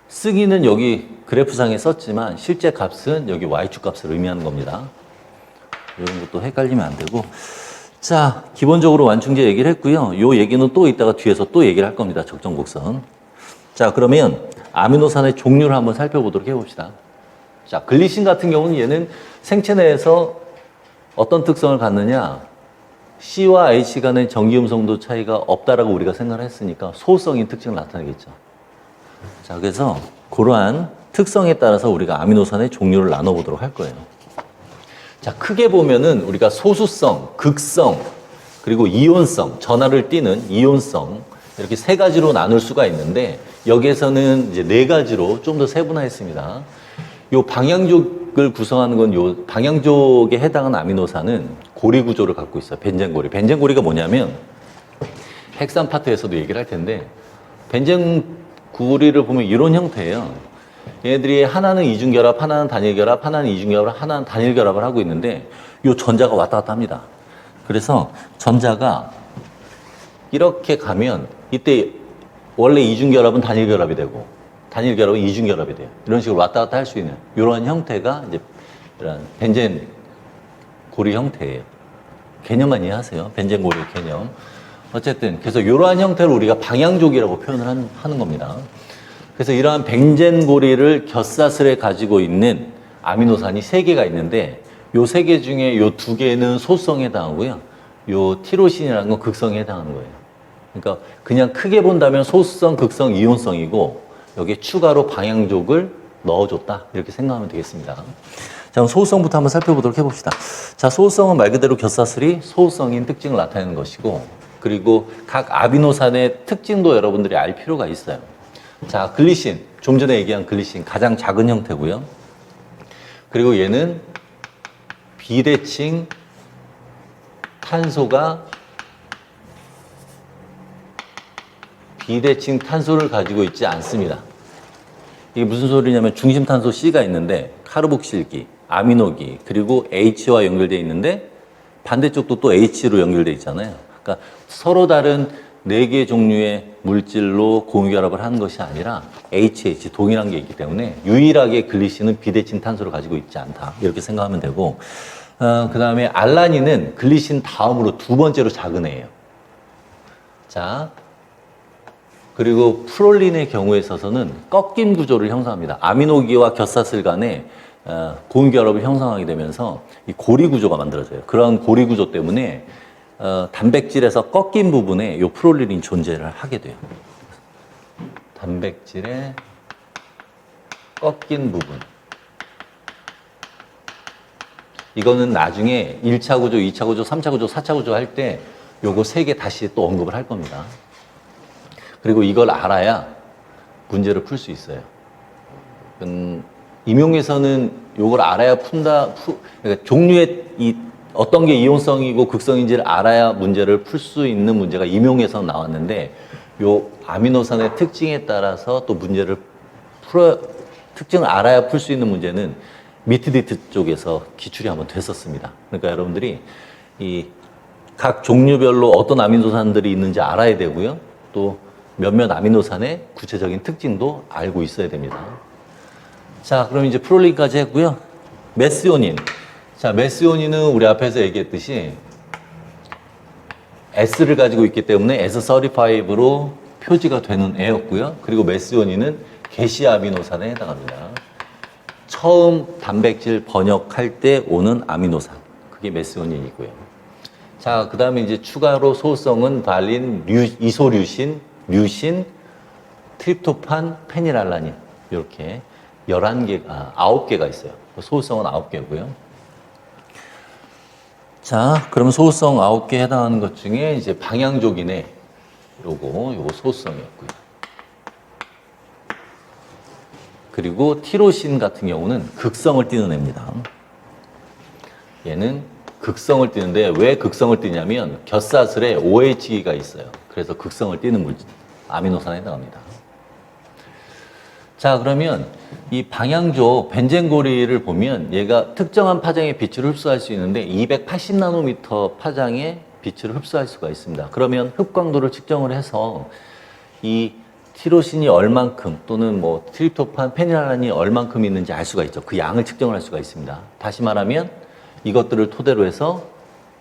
쓰기는 여기 그래프상에 썼지만 실제 값은 여기 Y축 값을 의미하는 겁니다. 이런 것도 헷갈리면 안 되고. 자, 기본적으로 완충제 얘기를 했고요. 요 얘기는 또 이따가 뒤에서 또 얘기를 할 겁니다. 적정곡선. 자, 그러면 아미노산의 종류를 한번 살펴보도록 해봅시다. 자, 글리신 같은 경우는 얘는 생체 내에서 어떤 특성을 갖느냐. C와 H 간의 전기음성도 차이가 없다라고 우리가 생각을 했으니까 소수성인 특징을 나타내겠죠. 자, 그래서 그러한 특성에 따라서 우리가 아미노산의 종류를 나눠보도록 할 거예요. 자, 크게 보면은 우리가 소수성, 극성, 그리고 이온성, 전하를 띠는 이온성 이렇게 세 가지로 나눌 수가 있는데 여기에서는 이제 네 가지로 좀 더 세분화했습니다. 요 방향족을 구성하는 건 요 방향족에 해당하는 아미노산은 고리 구조를 갖고 있어요. 벤젠고리. 벤젠고리가 뭐냐면 핵산 파트에서도 얘기를 할 텐데 벤젠고리를 보면 이런 형태예요. 얘네들이 하나는 이중결합, 하나는 단일결합, 하나는 이중결합, 하나는 단일결합을 하고 있는데 요 전자가 왔다 갔다 합니다. 그래서 전자가 이렇게 가면 이때 원래 이중결합은 단일결합이 되고 단일결합은 이중결합이 돼요. 이런 식으로 왔다 갔다 할 수 있는 이런 형태가 이제 이런 벤젠 고리 형태예요. 개념만 이해하세요. 벤젠 고리 개념. 어쨌든 그래서 이러한 형태를 우리가 방향족이라고 표현을 하는 겁니다. 그래서 이러한 벤젠 고리를 곁사슬에 가지고 있는 아미노산이 3개가 있는데 요 3개 중에 요 2개는 소수성에 해당하고요. 요 티로신이라는 건 극성에 해당하는 거예요. 그러니까 그냥 크게 본다면 소수성, 극성, 이온성이고 여기에 추가로 방향족을 넣어줬다. 이렇게 생각하면 되겠습니다. 자, 그럼 소수성부터 한번 살펴보도록 해봅시다. 자, 소수성은 말 그대로 곁사슬이 소수성인 특징을 나타내는 것이고 그리고 각 아미노산의 특징도 여러분들이 알 필요가 있어요. 자, 글리신. 좀 전에 얘기한 글리신. 가장 작은 형태고요. 그리고 얘는 비대칭 탄소를 가지고 있지 않습니다. 이게 무슨 소리냐면 중심탄소 C가 있는데 카르복실기, 아미노기, 그리고 H와 연결되어 있는데 반대쪽도 또 H로 연결되어 있잖아요. 그러니까 서로 다른 4개 종류의 물질로 공유결합을 하는 것이 아니라 HH, 동일한 게 있기 때문에 유일하게 글리신은 비대칭 탄소를 가지고 있지 않다. 이렇게 생각하면 되고 그 다음에 알라닌은 글리신 다음으로 2번째로 작은 애예요. 자, 그리고 프롤린의 경우에 있어서는 꺾임 구조를 형성합니다. 아미노기와 곁사슬 간에 공유결합을 형성하게 되면서 이 고리 구조가 만들어져요. 그런 고리 구조 때문에 단백질에서 꺾인 부분에 이 프롤린이 존재를 하게 돼요. 단백질의 꺾인 부분. 이거는 나중에 1차 구조, 2차 구조, 3차 구조, 4차 구조 할 때 요거 3개 다시 또 언급을 할 겁니다. 그리고 이걸 알아야 문제를 풀 수 있어요. 임용에서는 요걸 알아야 그러니까 종류의 이 어떤 게 이온성이고 극성인지를 알아야 문제를 풀 수 있는 문제가 임용에서 나왔는데 요 아미노산의 특징에 따라서 또 문제를 특징을 알아야 풀 수 있는 문제는 미트디트 쪽에서 기출이 한번 됐었습니다. 그러니까 여러분들이 이 각 종류별로 어떤 아미노산들이 있는지 알아야 되고요. 또 몇몇 아미노산의 구체적인 특징도 알고 있어야 됩니다. 자, 그럼 이제 프롤린까지 했고요. 메스오닌. 자, 메스오닌은 우리 앞에서 얘기했듯이 S를 가지고 있기 때문에 S35로 표지가 되는 애였고요. 그리고 메스오닌은 게시 아미노산에 해당합니다. 처음 단백질 번역할 때 오는 아미노산. 그게 메스오닌이고요. 자, 그 다음에 이제 추가로 소성은 발린, 이소류신, 류신, 트립토판, 페닐알라닌. 이렇게 11개가, 9개가 있어요. 소성은 9개고요. 자, 그럼 소성 9개 해당하는 것 중에 이제 방향족이네. 요거 소성이었고요. 그리고 티로신 같은 경우는 극성을 띠는 애입니다. 얘는 극성을 띠는데 왜 극성을 띠냐면 곁사슬에 OH가 있어요. 그래서 극성을 띠는 아미노산에 해당합니다. 자, 그러면 이 방향족 벤젠고리를 보면 얘가 특정한 파장의 빛을 흡수할 수 있는데 280나노미터 파장의 빛을 흡수할 수가 있습니다. 그러면 흡광도를 측정을 해서 이 티로신이 얼만큼 또는 뭐 트립토판, 페닐알란이 얼만큼 있는지 알 수가 있죠. 그 양을 측정을 할 수가 있습니다. 다시 말하면 이것들을 토대로 해서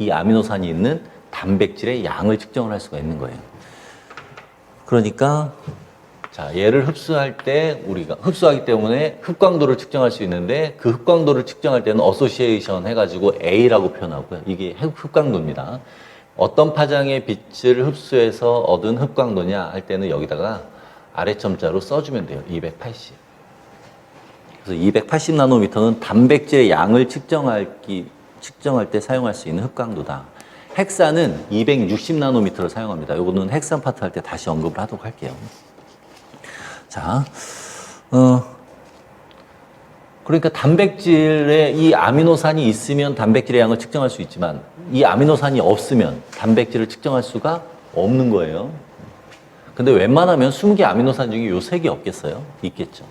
이 아미노산이 있는 단백질의 양을 측정을 할 수가 있는 거예요. 그러니까 자, 얘를 흡수할 때 우리가 흡수하기 때문에 흡광도를 측정할 수 있는데 그 흡광도를 측정할 때는 어소시에이션 해가지고 A라고 표현하고요. 이게 흡광도입니다. 어떤 파장의 빛을 흡수해서 얻은 흡광도냐 할 때는 여기다가 아래점자로 써주면 돼요. 280. 그래서 280나노미터는 단백질의 양을 측정할 때 사용할 수 있는 흡광도다. 헥산은 260나노미터를 사용합니다. 이거는 헥산 파트 할 때 다시 언급을 하도록 할게요. 자, 그러니까 단백질에 이 아미노산이 있으면 단백질의 양을 측정할 수 있지만 이 아미노산이 없으면 단백질을 측정할 수가 없는 거예요. 근데 웬만하면 20개 아미노산 중에 요 3개 없겠어요? 있겠죠.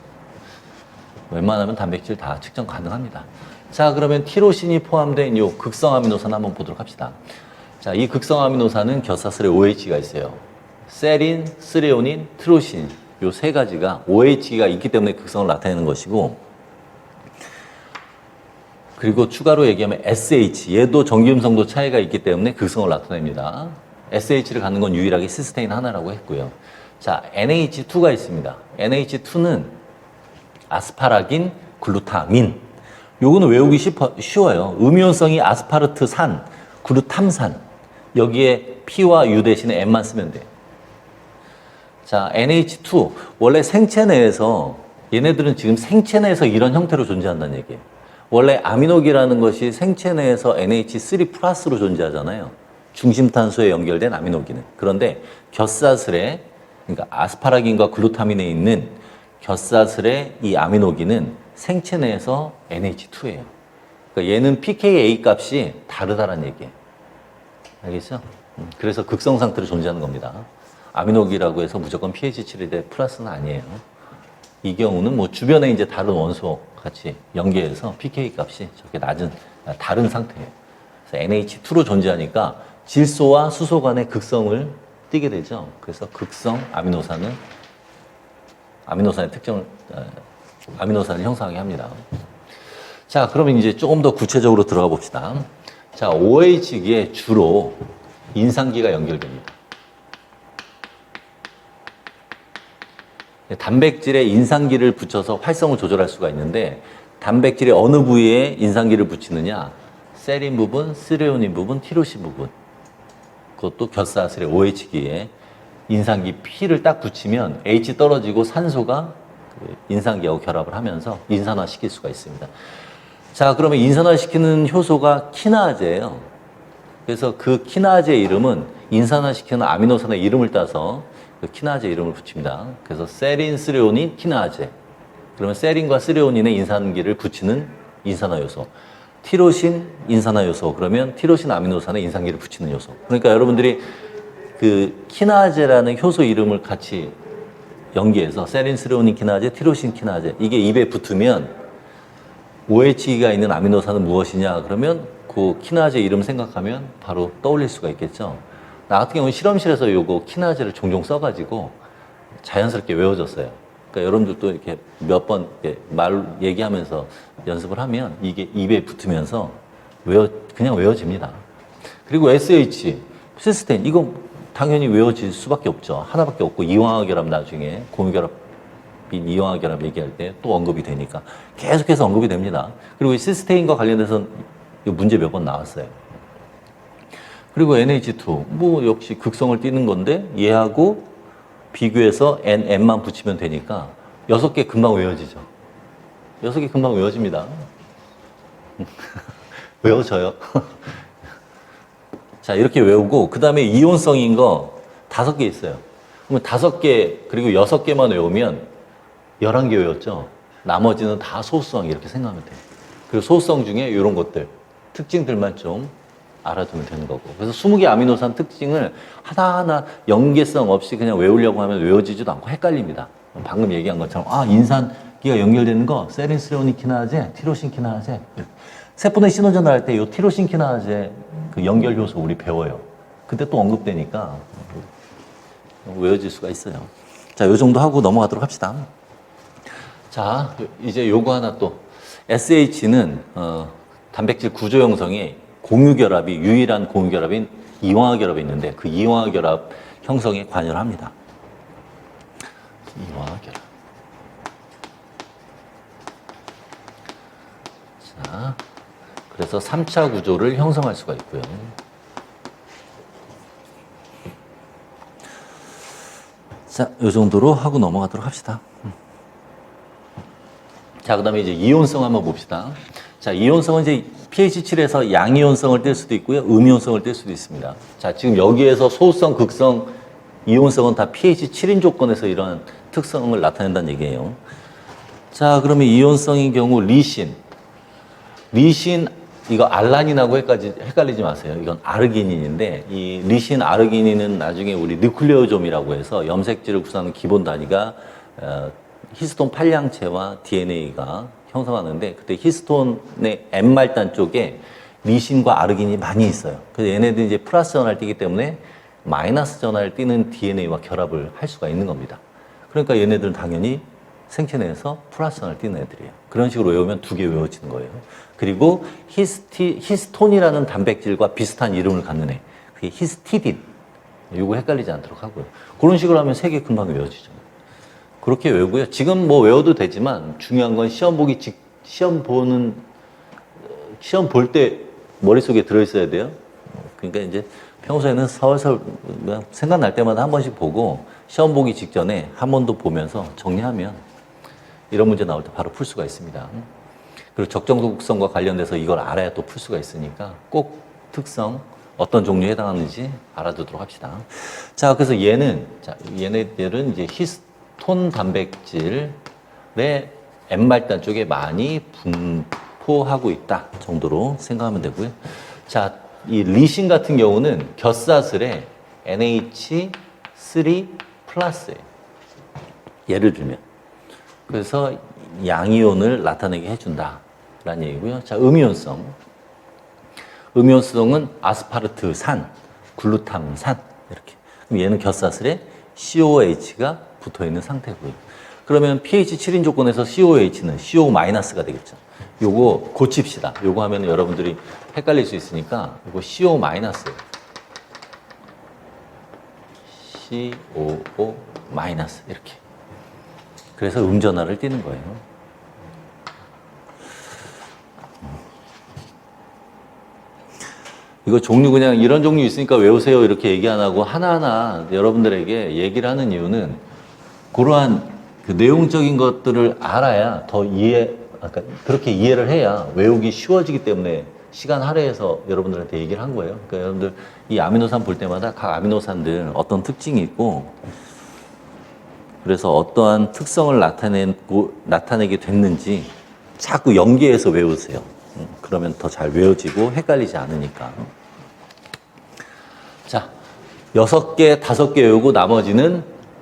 웬만하면 단백질 다 측정 가능합니다. 자, 그러면 티로신이 포함된 이 극성 아미노산 한번 보도록 합시다. 자, 이 극성 아미노산은 곁사슬에 OH가 있어요. 세린, 스레오닌, 트로신 요 3가지가 OH가 있기 때문에 극성을 나타내는 것이고 그리고 추가로 얘기하면 SH 얘도 정기음성도 차이가 있기 때문에 극성을 나타냅니다. SH를 갖는 건 유일하게 시스테인 하나라고 했고요. 자, NH2가 있습니다. NH2는 아스파라긴, 글루타민. 요거는 외우기 쉬워요. 음이온성이 아스파르트산, 글루탐산. 여기에 P와 U 대신에 M만 쓰면 돼요. 자, NH2. 원래 생체 내에서, 얘네들은 지금 생체 내에서 이런 형태로 존재한다는 얘기예요. 원래 아미노기라는 것이 생체 내에서 NH3 플러스로 존재하잖아요. 중심탄소에 연결된 아미노기는. 그런데 곁사슬에, 그러니까 아스파라긴과 글루타민에 있는 곁사슬의 이 아미노기는 생체 내에서 NH2예요. 그러니까 얘는 pKa 값이 다르다는 얘기예요. 알겠죠? 그래서 극성 상태로 존재하는 겁니다. 아미노기라고 해서 무조건 pH 7이 돼 플러스는 아니에요. 이 경우는 뭐 주변에 이제 다른 원소 같이 연계해서 pK 값이 저렇게 낮은 다른 상태예요. 그래서 NH2로 존재하니까 질소와 수소 간의 극성을 띠게 되죠. 그래서 극성 아미노산의 특징을 아미노산을 형성하게 합니다. 자, 그러면 이제 조금 더 구체적으로 들어가 봅시다. 자, OH기에 주로 인산기가 연결됩니다. 단백질에 인산기를 붙여서 활성을 조절할 수가 있는데 단백질의 어느 부위에 인산기를 붙이느냐? 세린 부분, 스레오닌 부분, 티로신 부분. 그것도 곁사슬의 OH기에 인산기 P를 딱 붙이면 H 떨어지고 산소가 인산기하고 결합을 하면서 인산화시킬 수가 있습니다. 자, 그러면 인산화시키는 효소가 키나아제예요. 그래서 그 키나아제의 이름은 인산화시키는 아미노산의 이름을 따서 그 키나아제 이름을 붙입니다. 그래서 세린, 스레오닌, 키나아제. 그러면 세린과 스레오닌의 인산기를 붙이는 인산화 요소. 티로신 인산화 요소 그러면 티로신 아미노산에 인산기를 붙이는 요소. 그러니까 여러분들이 그 키나제라는 효소 이름을 같이 연기해서 세린스레오닌 키나제, 티로신 키나제 이게 입에 붙으면 OH가 있는 아미노산은 무엇이냐 그러면 그 키나제 이름 생각하면 바로 떠올릴 수가 있겠죠. 나 같은 경우는 실험실에서 요거 키나제를 종종 써가지고 자연스럽게 외워졌어요. 그러니까 여러분들도 이렇게 몇 번 말 얘기하면서 연습을 하면 이게 입에 붙으면서 그냥 외워집니다. 그리고 SH, 시스테인 이거 당연히 외워질 수밖에 없죠. 하나밖에 없고 이황화결합 나중에 고무결합인 이황화결합 얘기할 때 또 언급이 되니까 계속해서 언급이 됩니다. 그리고 이 시스테인과 관련해서는 문제 몇 번 나왔어요. 그리고 NH2 뭐 역시 극성을 띠는 건데 얘하고 비교해서 N만 붙이면 되니까 6개 금방 외워지죠. 6개 금방 외워집니다. 외워져요. 자, 이렇게 외우고, 그 다음에 이온성인 거 5개 있어요. 그러면 5개, 그리고 6개만 외우면 11개 외웠죠. 나머지는 다 소수성 이렇게 생각하면 돼요. 그리고 소수성 중에 이런 것들, 특징들만 좀 알아두면 되는 거고. 그래서 20개 아미노산 특징을 하나하나 연계성 없이 그냥 외우려고 하면 외워지지도 않고 헷갈립니다. 방금 얘기한 것처럼, 인산기가 연결되는 거, 세린스레오닌 키나제, 티로신 키나제. 세포내 신호전달 할 때 이 티로신 키나제 그 연결 효소 우리 배워요. 그때 또 언급되니까 외워질 수가 있어요. 자, 요 정도 하고 넘어가도록 합시다. 자, 이제 요거 하나 또. SH는, 단백질 구조 형성에 공유결합이, 유일한 공유결합인 이황화결합이 있는데 그 이황화결합 형성에 관여를 합니다. 이황화결합. 자, 그래서 3차 구조를 형성할 수가 있고요. 자, 이 정도로 하고 넘어가도록 합시다. 자, 그 다음에 이제 이온성 한번 봅시다. 자, 이온성은 이제 pH 7에서 양이온성을 뗄 수도 있고요. 음이온성을 뗄 수도 있습니다. 자, 지금 여기에서 소수성, 극성, 이온성은 다 pH 7인 조건에서 이러한 특성을 나타낸다는 얘기예요. 자, 그러면 이온성인 경우 리신, 이거 알라닌하고 헷갈리지 마세요. 이건 아르기닌인데 이 리신 아르기닌은 나중에 우리 뉴클레오좀이라고 해서 염색질을 구성하는 기본 단위가 히스톤 8량체와 DNA가 형성하는데 그때 히스톤의 N말단 쪽에 리신과 아르기닌이 많이 있어요. 그래서 얘네들이 이제 플러스 전하를 띠기 때문에 마이너스 전하를 띠는 DNA와 결합을 할 수가 있는 겁니다. 그러니까 얘네들은 당연히 생체 내에서 플러스 전하를 띠는 애들이에요. 그런 식으로 외우면 2개 외워지는 거예요. 그리고 히스톤이라는 단백질과 비슷한 이름을 갖는 애, 그게 히스티딘. 이거 헷갈리지 않도록 하고요. 그런 식으로 하면 3개 금방 외워지죠. 그렇게 외우고요. 지금 뭐 외워도 되지만 중요한 건 시험 볼 때 머릿속에 들어있어야 돼요. 그러니까 이제 평소에는 서울서울 생각날 때마다 한 번씩 보고 시험 보기 직전에 한 번 더 보면서 정리하면 이런 문제 나올 때 바로 풀 수가 있습니다. 그리고 적정독성과 관련돼서 이걸 알아야 또 풀 수가 있으니까 꼭 특성, 어떤 종류에 해당하는지 알아두도록 합시다. 자, 그래서 얘네들은 이제 히스톤 단백질의 N말단 쪽에 많이 분포하고 있다 정도로 생각하면 되고요. 자, 이 리신 같은 경우는 곁사슬에 NH3 플러스예요. 예를 들면. 그래서 양이온을 나타내게 해준다라는 얘기고요. 자, 음이온성. 음이온성은 아스파르트산, 글루탐산 이렇게. 그럼 얘는 곁사슬에 COH가 붙어있는 상태고요. 그러면 pH 7인 조건에서 COH는 CO-가 되겠죠. 요거 고칩시다. 요거 하면 여러분들이 헷갈릴 수 있으니까 요거 CO-, CO 이렇게. 그래서 음전하를 띄는 거예요. 이거 종류 그냥 이런 종류 있으니까 외우세요 이렇게 얘기 안 하고 하나하나 여러분들에게 얘기를 하는 이유는 그러한 그 내용적인 것들을 알아야 더 그렇게 이해를 해야 외우기 쉬워지기 때문에 시간 할애해서 여러분들한테 얘기를 한 거예요. 그러니까 여러분들 이 아미노산 볼 때마다 각 아미노산들 어떤 특징이 있고 그래서 어떠한 특성을 나타내게 됐는지 자꾸 연계해서 외우세요. 그러면 더 잘 외워지고 헷갈리지 않으니까. 자, 6개, 5개 외우고 나머지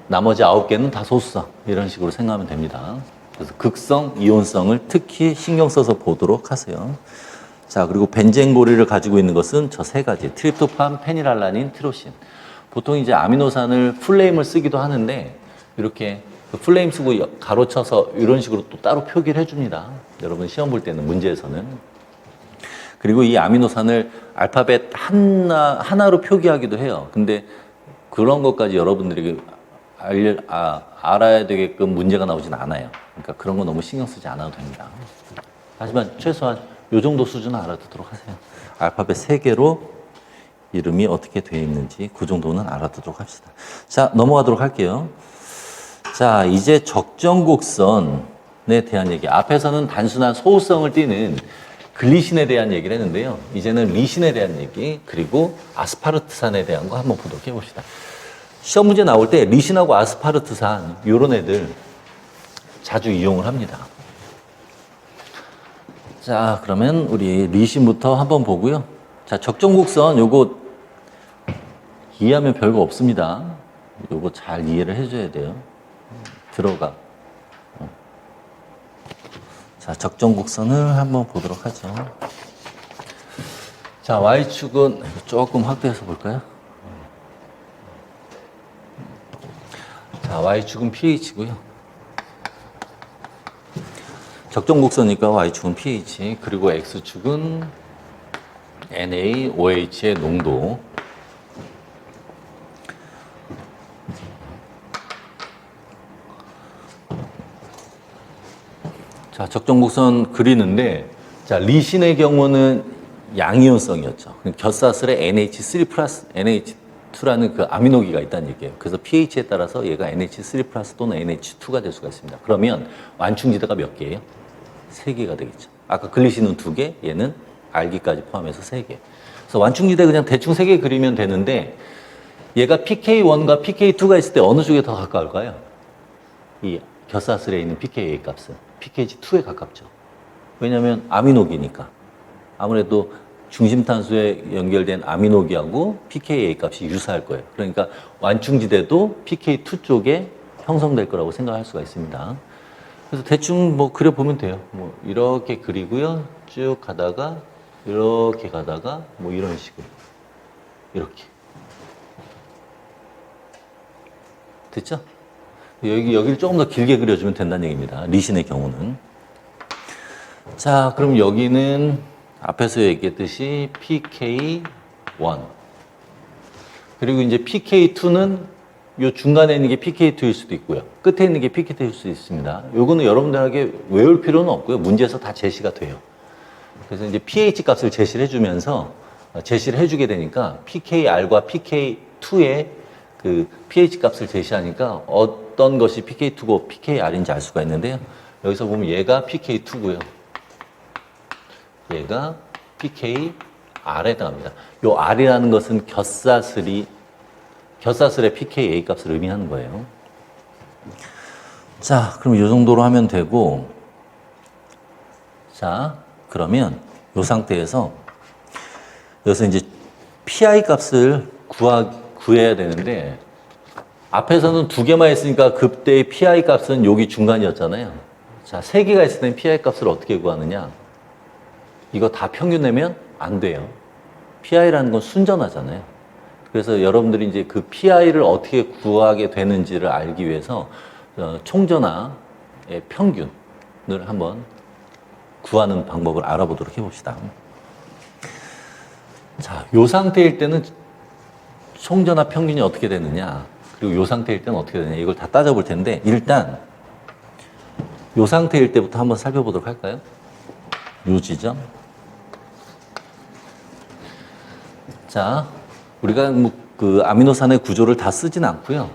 9개는 다 소수성. 이런 식으로 생각하면 됩니다. 그래서 극성, 이온성을 특히 신경 써서 보도록 하세요. 자, 그리고 벤젠고리를 가지고 있는 것은 저 세 가지. 트립토판, 페닐알라닌, 티로신. 보통 이제 아미노산을 풀네임을 쓰기도 하는데 이렇게 그 풀네임 쓰고 가로쳐서 이런 식으로 또 따로 표기를 해줍니다. 여러분 시험 볼 때는 문제에서는. 그리고 이 아미노산을 알파벳 하나로 표기하기도 해요. 근데 그런 것까지 여러분들에게 알아야 되게끔 문제가 나오진 않아요. 그러니까 그런 거 너무 신경 쓰지 않아도 됩니다. 하지만 최소한 이 정도 수준은 알아두도록 하세요. 알파벳 3개로 이름이 어떻게 되어 있는지 그 정도는 알아두도록 합시다. 자, 넘어가도록 할게요. 자, 이제 적정곡선에 대한 얘기. 앞에서는 단순한 소우성을 띠는 글리신에 대한 얘기를 했는데요. 이제는 리신에 대한 얘기, 그리고 아스파르트산에 대한 거 한번 보도록 해봅시다. 시험 문제 나올 때 리신하고 아스파르트산, 요런 애들 자주 이용을 합니다. 자, 그러면 우리 리신부터 한번 보고요. 자, 적정곡선 요거 이해하면 별거 없습니다. 요거 잘 이해를 해줘야 돼요. 들어가. 자, 적정곡선을 한번 보도록 하죠. 자, Y축은 조금 확대해서 볼까요? 자, Y축은 pH고요. 적정곡선이니까 Y축은 pH, 그리고 X축은 NaOH의 농도. 자, 적정곡선 그리는데, 자, 리신의 경우는 양이온성이었죠. 겹사슬에 NH3 플러스 NH2라는 그 아미노기가 있다는 얘기예요. 그래서 pH에 따라서 얘가 NH3 플러스 또는 NH2가 될 수가 있습니다. 그러면 완충지대가 몇 개예요? 3개가 되겠죠. 아까 글리신은 2개, 얘는 알기까지 포함해서 3개. 그래서 완충지대 그냥 대충 3개 그리면 되는데, 얘가 pK1과 pK2가 있을 때 어느 쪽에 더 가까울까요? 이 겹사슬에 있는 pKa 값은 pKg2에 가깝죠. 왜냐하면 아미노기니까. 아무래도 중심탄소에 연결된 아미노기하고 pKa 값이 유사할 거예요. 그러니까 완충지대도 pK2 쪽에 형성될 거라고 생각할 수가 있습니다. 그래서 대충 뭐 그려보면 돼요. 뭐 이렇게 그리고요. 쭉 가다가 이렇게 가다가 뭐 이런 식으로 이렇게. 됐죠? 여기를 조금 더 길게 그려주면 된다는 얘기입니다. 리신의 경우는. 자, 그럼 여기는 앞에서 얘기했듯이 pK1. 그리고 이제 pK2는 요 중간에 있는 게 pK2일 수도 있고요. 끝에 있는 게 pK2일 수도 있습니다. 요거는 여러분들에게 외울 필요는 없고요. 문제에서 다 제시가 돼요. 그래서 이제 pH 값을 제시를 해주면서 제시를 해주게 되니까 pKr과 pK2의 그 pH 값을 제시하니까 어떤 것이 pK2고 pKr인지 알 수가 있는데요. 여기서 보면 얘가 pK2고요. 얘가 pKr에 해당합니다. 요 r이라는 것은 겹사슬의 pKa 값을 의미하는 거예요. 자, 그럼 이 정도로 하면 되고, 자, 그러면 이 상태에서 여기서 이제 PI 값을 구해야 되는데, 앞에서는 2개만 했으니까 그때의 PI 값은 여기 중간이었잖아요. 자, 3개가 있을 때는 PI 값을 어떻게 구하느냐? 이거 다 평균 내면 안 돼요. PI라는 건 순전하잖아요. 그래서 여러분들이 이제 그 PI를 어떻게 구하게 되는지를 알기 위해서 총전화의 평균을 한번 구하는 방법을 알아보도록 해봅시다. 자, 요 상태일 때는 총전화 평균이 어떻게 되느냐, 그리고 요 상태일 때는 어떻게 되느냐, 이걸 다 따져볼 텐데, 일단 요 상태일 때부터 한번 살펴보도록 할까요? 요 지점. 자, 우리가 뭐 그 아미노산의 구조를 다 쓰진 않고요.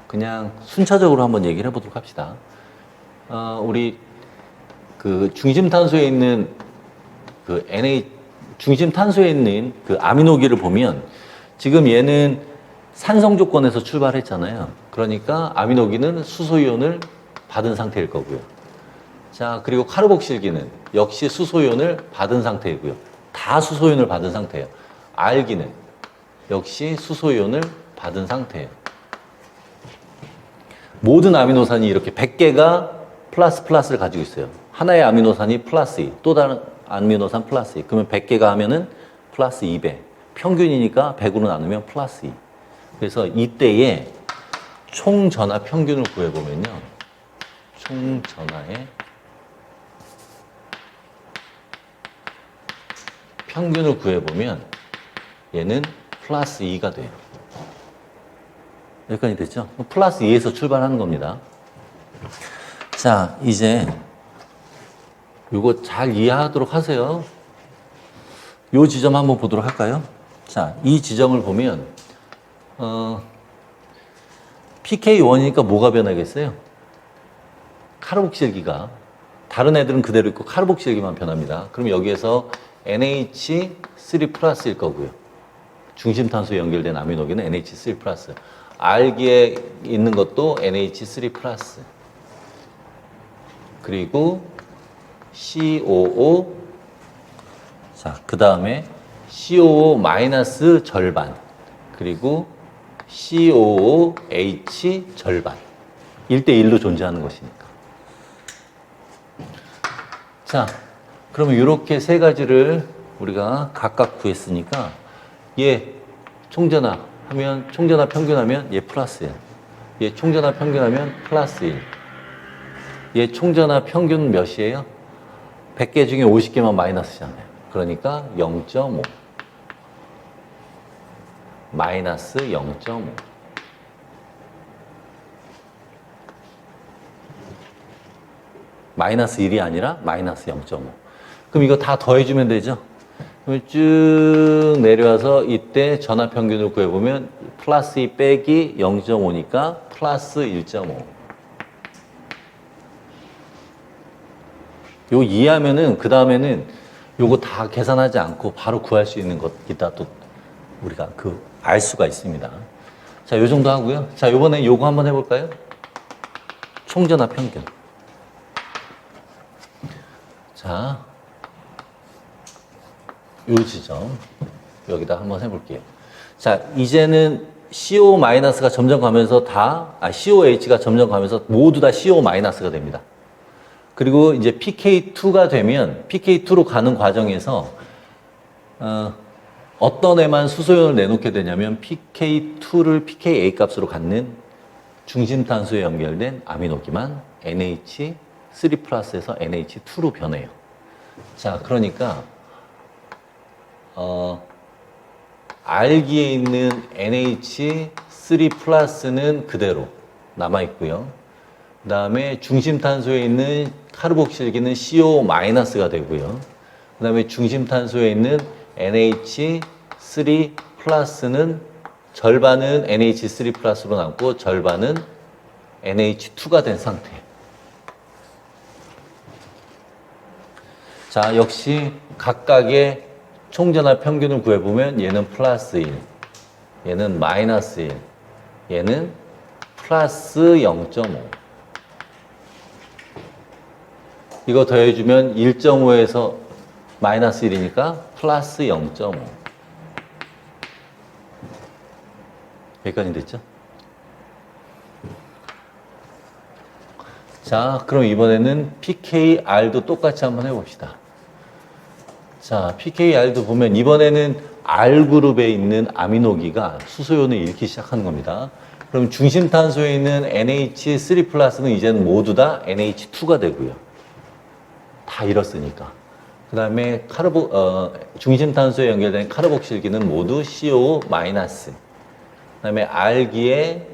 그냥 순차적으로 한번 얘기를 해보도록 합시다. 우리 그 중심탄소에 있는 그 중심탄소에 있는 그 아미노기를 보면 지금 얘는 산성 조건에서 출발했잖아요. 그러니까 아미노기는 수소이온을 받은 상태일 거고요. 자, 그리고 카르복실기는 역시 수소이온을 받은 상태이고요. 다 수소이온을 받은 상태예요. 알기는 역시 수소이온을 받은 상태예요. 모든 아미노산이 이렇게 100개가 플러스를 가지고 있어요. 하나의 아미노산이 플러스 2, 또 다른 아미노산 플러스 2. 그러면 100개가 하면은 플러스 2배. 평균이니까 100으로 나누면 플러스 2. 그래서 이때에 총 전하 평균을 구해보면요. 총 전하의 평균을 구해보면 얘는 플러스 2가 돼요. 여기까지 됐죠? 플러스 2에서 출발하는 겁니다. 자, 이제 이거 잘 이해하도록 하세요. 이 지점 한번 보도록 할까요? 자, 이 지점을 보면 PK1이니까 뭐가 변하겠어요? 카르복실기가. 다른 애들은 그대로 있고 카르복실기만 변합니다. 그럼 여기에서 NH3 플러스일 거고요. 중심탄소에 연결된 아미노기는 NH3 플러스. 알기에 있는 것도 NH3 플러스. 그리고 COO. 자, 그 다음에 COO 마이너스 절반. 그리고 COOH 절반. 1대1로 존재하는 것이니까. 자, 그러면 이렇게 세 가지를 우리가 각각 구했으니까 얘 총전하 하면 총전하 평균하면 얘 플러스 1. 얘 총전하 평균하면 플러스 1. 얘 총전하 평균 몇이에요? 100개 중에 50개만 마이너스잖아요. 그러니까 0.5. 마이너스 0.5. 마이너스 1이 아니라 마이너스 0.5. 그럼 이거 다 더해주면 되죠? 그럼 쭉 내려와서 이때 전하 평균을 구해보면 플러스 2 빼기 0.5니까 플러스 1.5. 요 이해하면은 그 다음에는 요거 다 계산하지 않고 바로 구할 수 있는 것 이따 또 우리가 알 수가 있습니다. 자, 요 정도 하고요. 자, 요번에 요거 한번 해볼까요? 총전하 평균. 자, 요 지점 여기다 한번 해볼게요. 자, 이제는 CO-가 점점 가면서 COH가 점점 가면서 모두 다 CO-가 됩니다. 그리고 이제 PK2가 되면 PK2로 가는 과정에서 어떤 애만 수소연을 내놓게 되냐면 PK2를 PKA 값으로 갖는 중심탄소에 연결된 아미노기만 NH3 플러스에서 NH2로 변해요. 자, 그러니까 알기에 있는 NH3 플러스는 그대로 남아있고요. 그 다음에 중심탄소에 있는 카르복실기는 CO-가 되고요. 그 다음에 중심탄소에 있는 NH3 플러스는 절반은 NH3 플러스로 남고 절반은 NH2가 된 상태. 자, 역시 각각의 총전하 평균을 구해보면 얘는 플러스 1, 얘는 마이너스 1, 얘는 플러스 0.5. 이거 더해주면 1.5에서 마이너스 1이니까 플러스 0.5. 여기까지 됐죠? 자, 그럼 이번에는 PKR도 똑같이 한번 해봅시다. 자, PKR도 보면 이번에는 R그룹에 있는 아미노기가 수소연을 잃기 시작하는 겁니다. 그럼 중심탄소에 있는 NH3 플러스는 이제는 모두 다 NH2가 되고요. 다 잃었으니까. 그 다음에 중심탄소에 연결된 카르복실기는 모두 CO-. 그 다음에 R기에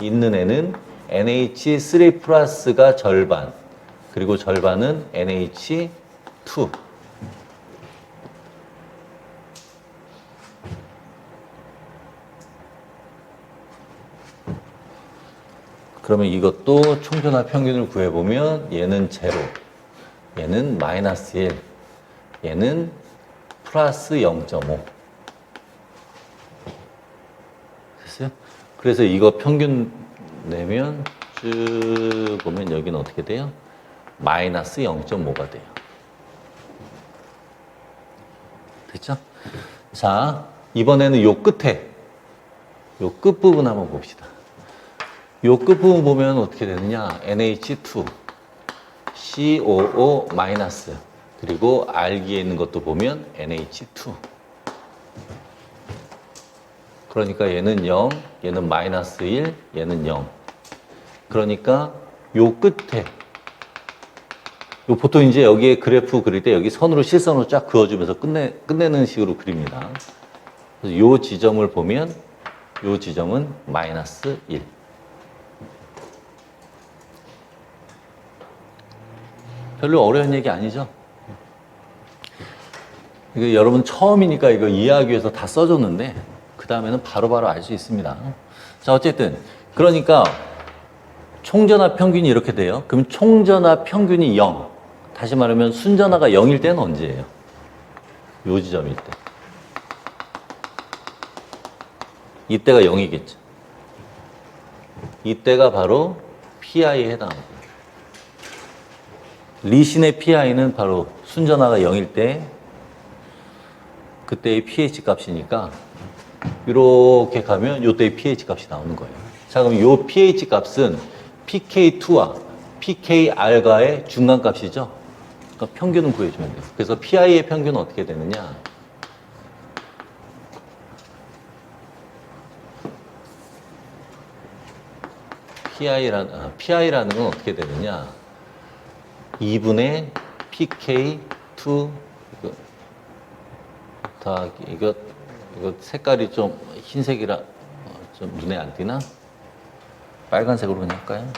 있는 애는 NH3 플러스가 절반, 그리고 절반은 NH2. 그러면 이것도 총전하 평균을 구해보면 얘는 제로, 얘는 마이너스 1, 얘는 플러스 0.5. 됐어요? 그래서 이거 평균 내면 쭉 보면 여기는 어떻게 돼요? 마이너스 0.5가 돼요. 됐죠? 자, 이번에는 요 끝에, 요 끝부분 한번 봅시다. 요 끝부분 보면 어떻게 되느냐? NH2, COO 마이너스, 그리고 알기에 있는 것도 보면 NH2. 그러니까 얘는 0, 얘는 마이너스 1, 얘는 0. 그러니까 요 끝에, 요 보통 이제 여기에 그래프 그릴 때 여기 선으로 실선으로 쫙 그어주면서 끝내는 식으로 그립니다. 그래서 요 지점을 보면 요 지점은 마이너스 1. 별로 어려운 얘기 아니죠? 이거 여러분 처음이니까 이거 이해하기 위해서 다 써줬는데 그 다음에는 바로바로 알 수 있습니다. 자, 어쨌든 그러니까 총전압 평균이 이렇게 돼요. 그럼 총전압 평균이 0. 다시 말하면 순전하가 0일 때는 언제예요? 요 지점일 때. 이때가 0이겠죠. 이때가 바로 PI에 해당합니다. 리신의 PI는 바로 순전하가 0일 때 그때의 pH 값이니까 이렇게 가면 이때의 pH 값이 나오는 거예요. 자, 그럼 이 pH 값은 pK2와 pKr과의 중간값이죠. 그러니까 평균을 구해주면 돼요. 그래서 PI의 평균은 어떻게 되느냐? PI라는 건 어떻게 되느냐? 2분의 pK2 더하기 이거 색깔이 좀 흰색이라 좀 눈에 안 띄나? 빨간색으로 그냥 할까요?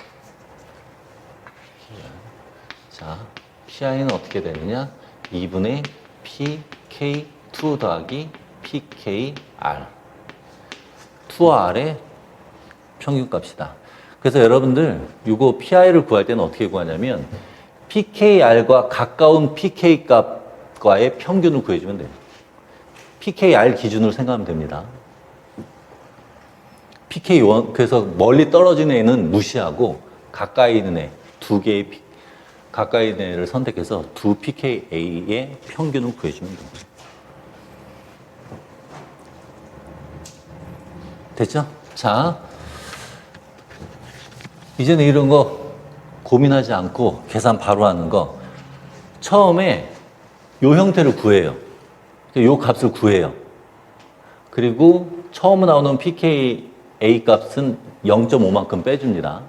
자, PI는 어떻게 되느냐? 2분의 pK2 더하기 pKr. 2와 R의 평균값이다. 그래서 여러분들 이거 PI를 구할 때는 어떻게 구하냐면 pKr과 가까운 pK 값과의 평균을 구해주면 돼요. pKr 기준으로 생각하면 됩니다. pK1, 그래서 멀리 떨어지는 애는 무시하고 가까이 있는 애, 가까이 있는 애를 선택해서 두 pKa의 평균을 구해주면 됩니다. 됐죠? 자, 이제는 이런 거 고민하지 않고 계산 바로 하는 거. 처음에 요 형태를 구해요. 요 값을 구해요. 그리고 처음 나오는 pKa 값은 0.5만큼 빼줍니다.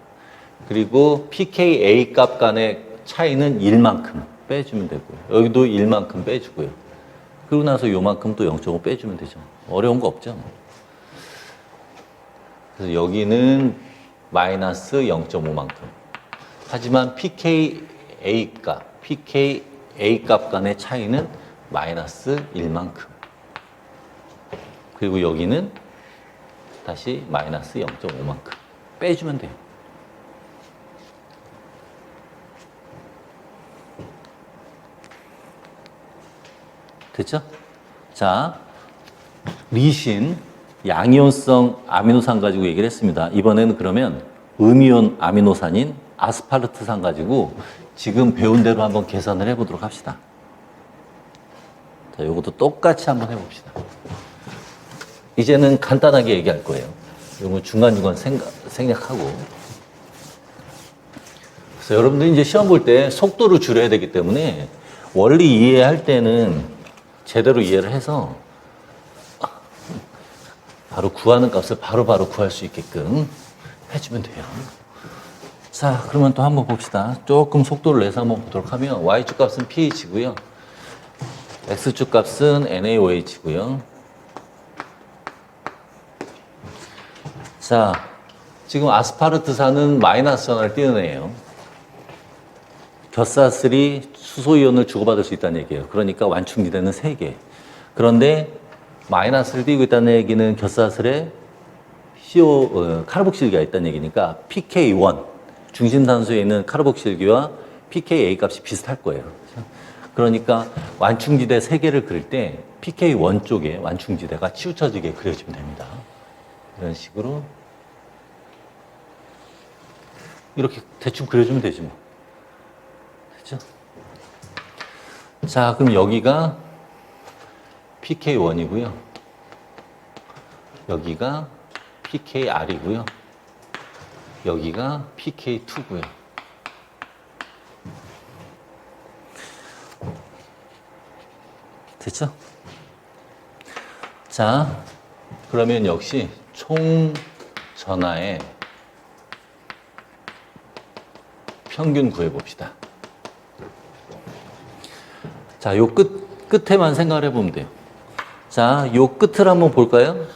그리고 pKa 값 간의 차이는 1만큼 빼주면 되고요. 여기도 1만큼 빼주고요. 그리고 나서 요만큼 또 0.5 빼주면 되죠. 어려운 거 없죠. 그래서 여기는 마이너스 0.5만큼. 하지만 pKa 값 간의 차이는 마이너스 1만큼. 그리고 여기는 다시 마이너스 0.5만큼 빼주면 돼요. 됐죠? 자, 리신, 양이온성 아미노산 가지고 얘기를 했습니다. 이번에는 그러면 음이온 아미노산인 아스파르트산 가지고 지금 배운 대로 한번 계산을 해보도록 합시다. 자, 이것도 똑같이 한번 해봅시다. 이제는 간단하게 얘기할 거예요. 이거 중간중간 생략하고. 그래서 여러분들 이제 시험 볼 때 속도를 줄여야 되기 때문에 원리 이해할 때는 제대로 이해를 해서 바로 구하는 값을 바로바로 구할 수 있게끔 해주면 돼요. 자, 그러면 또 한번 봅시다. 조금 속도를 내서 한번 보도록 하면 Y축 값은 pH고요. X축 값은 NaOH고요. 자, 지금 아스파르트산은 마이너스 전화를 띄는 애예요. 겹사슬이 수소이온을 주고받을 수 있다는 얘기예요. 그러니까 완충지대는 3개. 그런데 마이너스를 띄고 있다는 얘기는 겹사슬에 카르복실기가 있다는 얘기니까 pK1, 중심산소에 있는 카르복실기와 pKa 값이 비슷할 거예요. 그러니까 완충지대 3개를 그릴 때 pK1 쪽에 완충지대가 치우쳐지게 그려지면 됩니다. 이런 식으로 이렇게 대충 그려주면 되지 뭐. 그죠? 자, 그럼 여기가 pK1이고요. 여기가 pKr이고요. 여기가 pK2고요. 됐죠? 자, 그러면 역시 총 전하의 평균 구해봅시다. 자, 요 끝에만 생각을 해보면 돼요. 자, 요 끝을 한번 볼까요?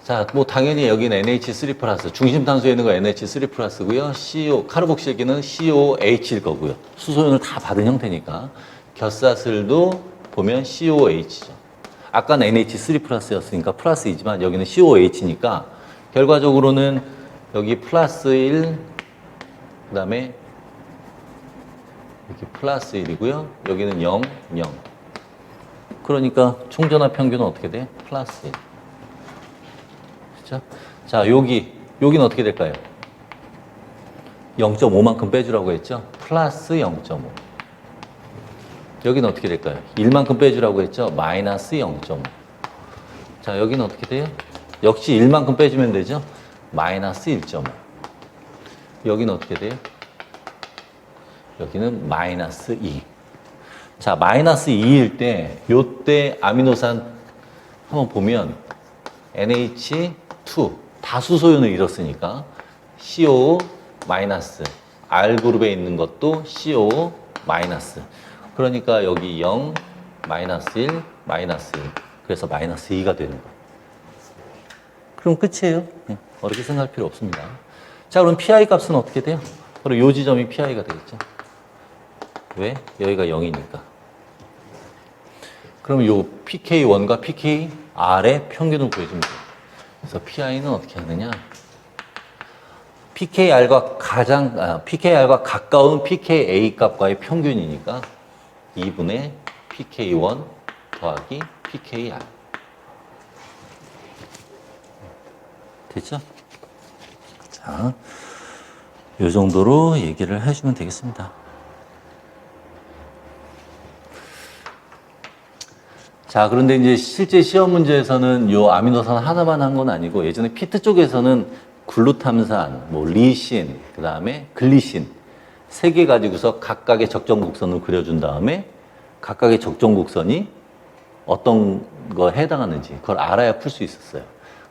자, 뭐 당연히 여기는 NH3 플러스, 중심 탄소에 있는 거 NH3 플러스고요. CO, 카르복실기는 COH일 거고요. 수소연을 다 받은 형태니까. 겹사슬도 보면 COH죠. 아까는 NH3 플러스였으니까 플러스이지만 여기는 COH니까 결과적으로는 여기 플러스 1, 그 다음에 여기 플러스 1이고요. 여기는 0, 0. 그러니까 총전화 평균은 어떻게 돼? 플러스 1. 그렇죠? 자, 여기는 어떻게 될까요? 0.5만큼 빼주라고 했죠? 플러스 0.5. 여기는 어떻게 될까요? 1만큼 빼주라고 했죠? 마이너스 0.5. 자, 여기는 어떻게 돼요? 역시 1만큼 빼주면 되죠? 마이너스 1.5. 여기는 어떻게 돼요? 여기는 마이너스 2. 자, 마이너스 2일 때, 요때 아미노산 한번 보면 NH2 다수소연을 잃었으니까 CO 마이너스, R 그룹에 있는 것도 CO 마이너스. 그러니까 여기 0, 마이너스 1, 마이너스 1. 그래서 마이너스 2가 되는 거예요. 그럼 끝이에요. 어렵게 생각할 필요 없습니다. 자, 그럼 PI 값은 어떻게 돼요? 바로 요 지점이 PI가 되겠죠. 왜? 여기가 0이니까. 그럼 요 pK1과 pKr의 평균을 구해주면 돼요. 그래서 PI는 어떻게 하느냐? pKr과 가까운 pKa 값과의 평균이니까 2분의 pK1 더하기 pKr. 됐죠? 자, 요 정도로 얘기를 해주면 되겠습니다. 자, 그런데 이제 실제 시험 문제에서는 요 아미노산 하나만 한 건 아니고 예전에 피트 쪽에서는 글루탐산, 뭐 리신, 그 다음에 글리신 세 개 가지고서 각각의 적정 곡선을 그려준 다음에 각각의 적정 곡선이 어떤 거에 해당하는지 그걸 알아야 풀 수 있었어요.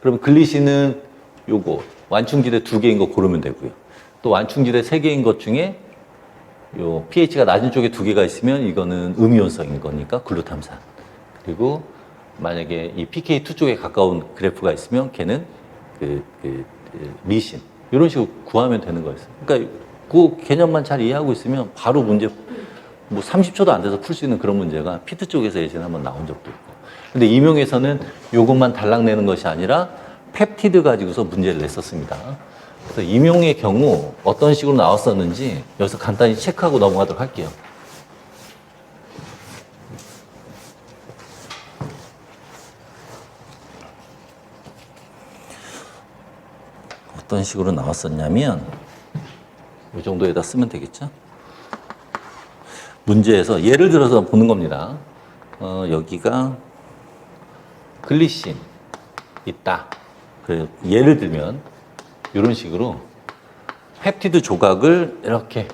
그럼 글리신은 요거 완충지대 2개인 거 고르면 되고요. 또 완충지대 3개인 것 중에 요 pH가 낮은 쪽에 2개가 있으면 이거는 음이온성인 거니까 글루탐산. 그리고 만약에 이 pK2 쪽에 가까운 그래프가 있으면 걔는 리신. 이런 식으로 구하면 되는 거였어요. 그러니까 그 개념만 잘 이해하고 있으면 바로 문제 뭐 30초도 안 돼서 풀 수 있는 그런 문제가 피트 쪽에서 예전에 한번 나온 적도 있고. 근데 임용에서는 요것만 달랑내는 것이 아니라 펩티드 가지고서 문제를 냈었습니다. 그래서 임용의 경우 어떤 식으로 나왔었는지 여기서 간단히 체크하고 넘어가도록 할게요. 어떤 식으로 나왔었냐면 이 정도에다 쓰면 되겠죠. 문제에서 예를 들어서 보는 겁니다. 여기가 글리신 있다. 그래서 예를 들면 이런 식으로 펩티드 조각을 이렇게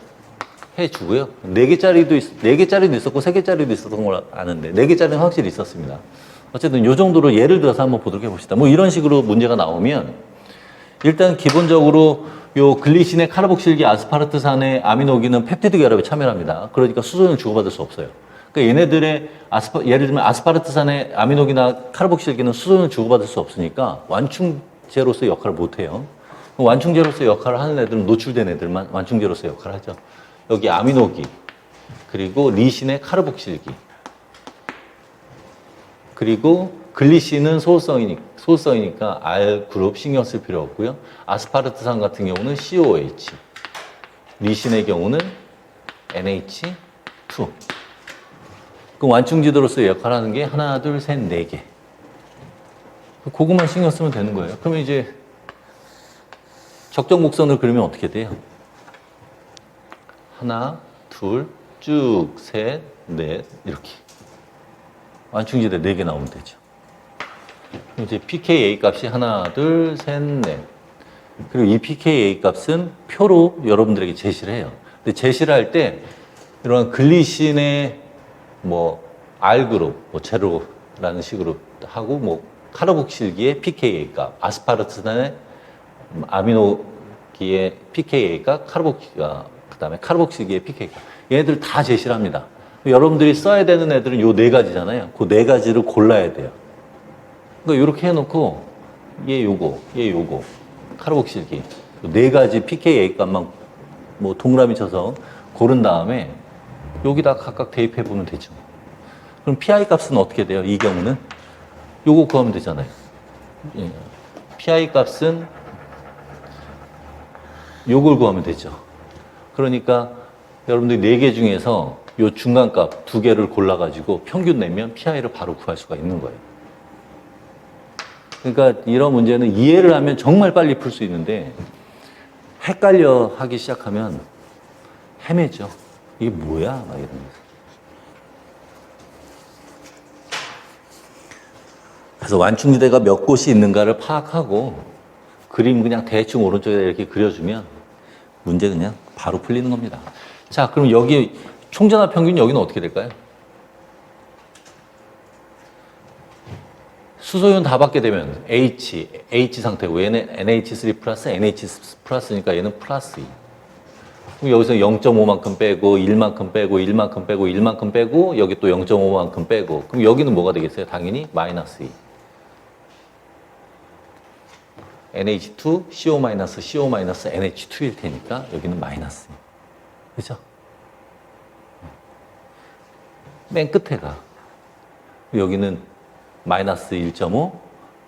해주고요. 4개짜리도 있었고 3개짜리도 있었던 걸 아는데 4개짜리는 확실히 있었습니다. 어쨌든 이 정도로 예를 들어서 한번 보도록 해봅시다. 뭐 이런 식으로 문제가 나오면 일단 기본적으로 요 글리신의 카르복실기 아스파르트산의 아미노기는 펩티드 결합에 참여합니다. 그러니까 수소연을 주고받을 수 없어요. 그러니까 얘네들의 예를 들면 아스파르트산의 아미노기나 카르복실기는 수소연을 주고받을 수 없으니까 완충제로서의 역할을 못 해요. 완충제로서의 역할을 하는 애들은 노출된 애들만 완충제로서의 역할을 하죠. 여기 아미노기, 그리고 리신의 카르복실기, 그리고 글리신은 소수성이니까 R 그룹 신경 쓸 필요 없고요. 아스파르트산 같은 경우는 COH, 리신의 경우는 NH2. 그럼 완충지도로서의 역할을 하는 게 하나, 둘, 셋, 4개. 그것만 신경 쓰면 되는 거예요. 그러면 이제 적정 곡선을 그리면 어떻게 돼요? 하나, 둘, 쭉, 셋, 넷, 이렇게. 완충지대 4개 나오면 되죠. 이제 pKa 값이 하나, 둘, 셋, 넷. 그리고 이 pKa 값은 표로 여러분들에게 제시를 해요. 근데 제시를 할 때 이런 글리신의 뭐 R그룹, 뭐 제로라는 식으로 하고 뭐 카르복실기의 pKa 값, 아스파르트산의 아미노기의 pKa 값, 그다음에 카르복실기의 pKa 값. 얘네들 다 제시를 합니다. 여러분들이 써야 되는 애들은 요 4가지잖아요. 그 4가지를 골라야 돼요. 그러니까 이렇게 해놓고 얘 요거 카르복실기 4가지 pKa 값만 뭐 동그라미 쳐서 고른 다음에 여기다 각각 대입해 보면 되죠. 그럼 PI 값은 어떻게 돼요? 이 경우는 요거 구하면 되잖아요. 예. PI 값은 요걸 구하면 되죠. 그러니까 여러분들이 4개 중에서 요 중간값 2개를 골라가지고 평균 내면 PI를 바로 구할 수가 있는 거예요. 그러니까 이런 문제는 이해를 하면 정말 빨리 풀 수 있는데 헷갈려 하기 시작하면 헤매죠. 이게 뭐야? 막 이러면서. 그래서 완충지대가 몇 곳이 있는가를 파악하고 그림 그냥 대충 오른쪽에 이렇게 그려주면 문제 그냥 바로 풀리는 겁니다. 자, 그럼 여기 총전압 평균 여기는 어떻게 될까요? 수소이온 다 받게 되면 H 상태고 얘는 NH3 플러스 NH 플러스니까 얘는 플러스 2. 그럼 여기서 0.5만큼 빼고 1만큼 빼고 1만큼 빼고 1만큼 빼고 여기 또 0.5만큼 빼고 그럼 여기는 뭐가 되겠어요? 당연히 마이너스 2. NH2, CO-, NH2일 테니까 여기는 마이너스 2. 그죠? 맨 끝에 가. 여기는 마이너스 1.5,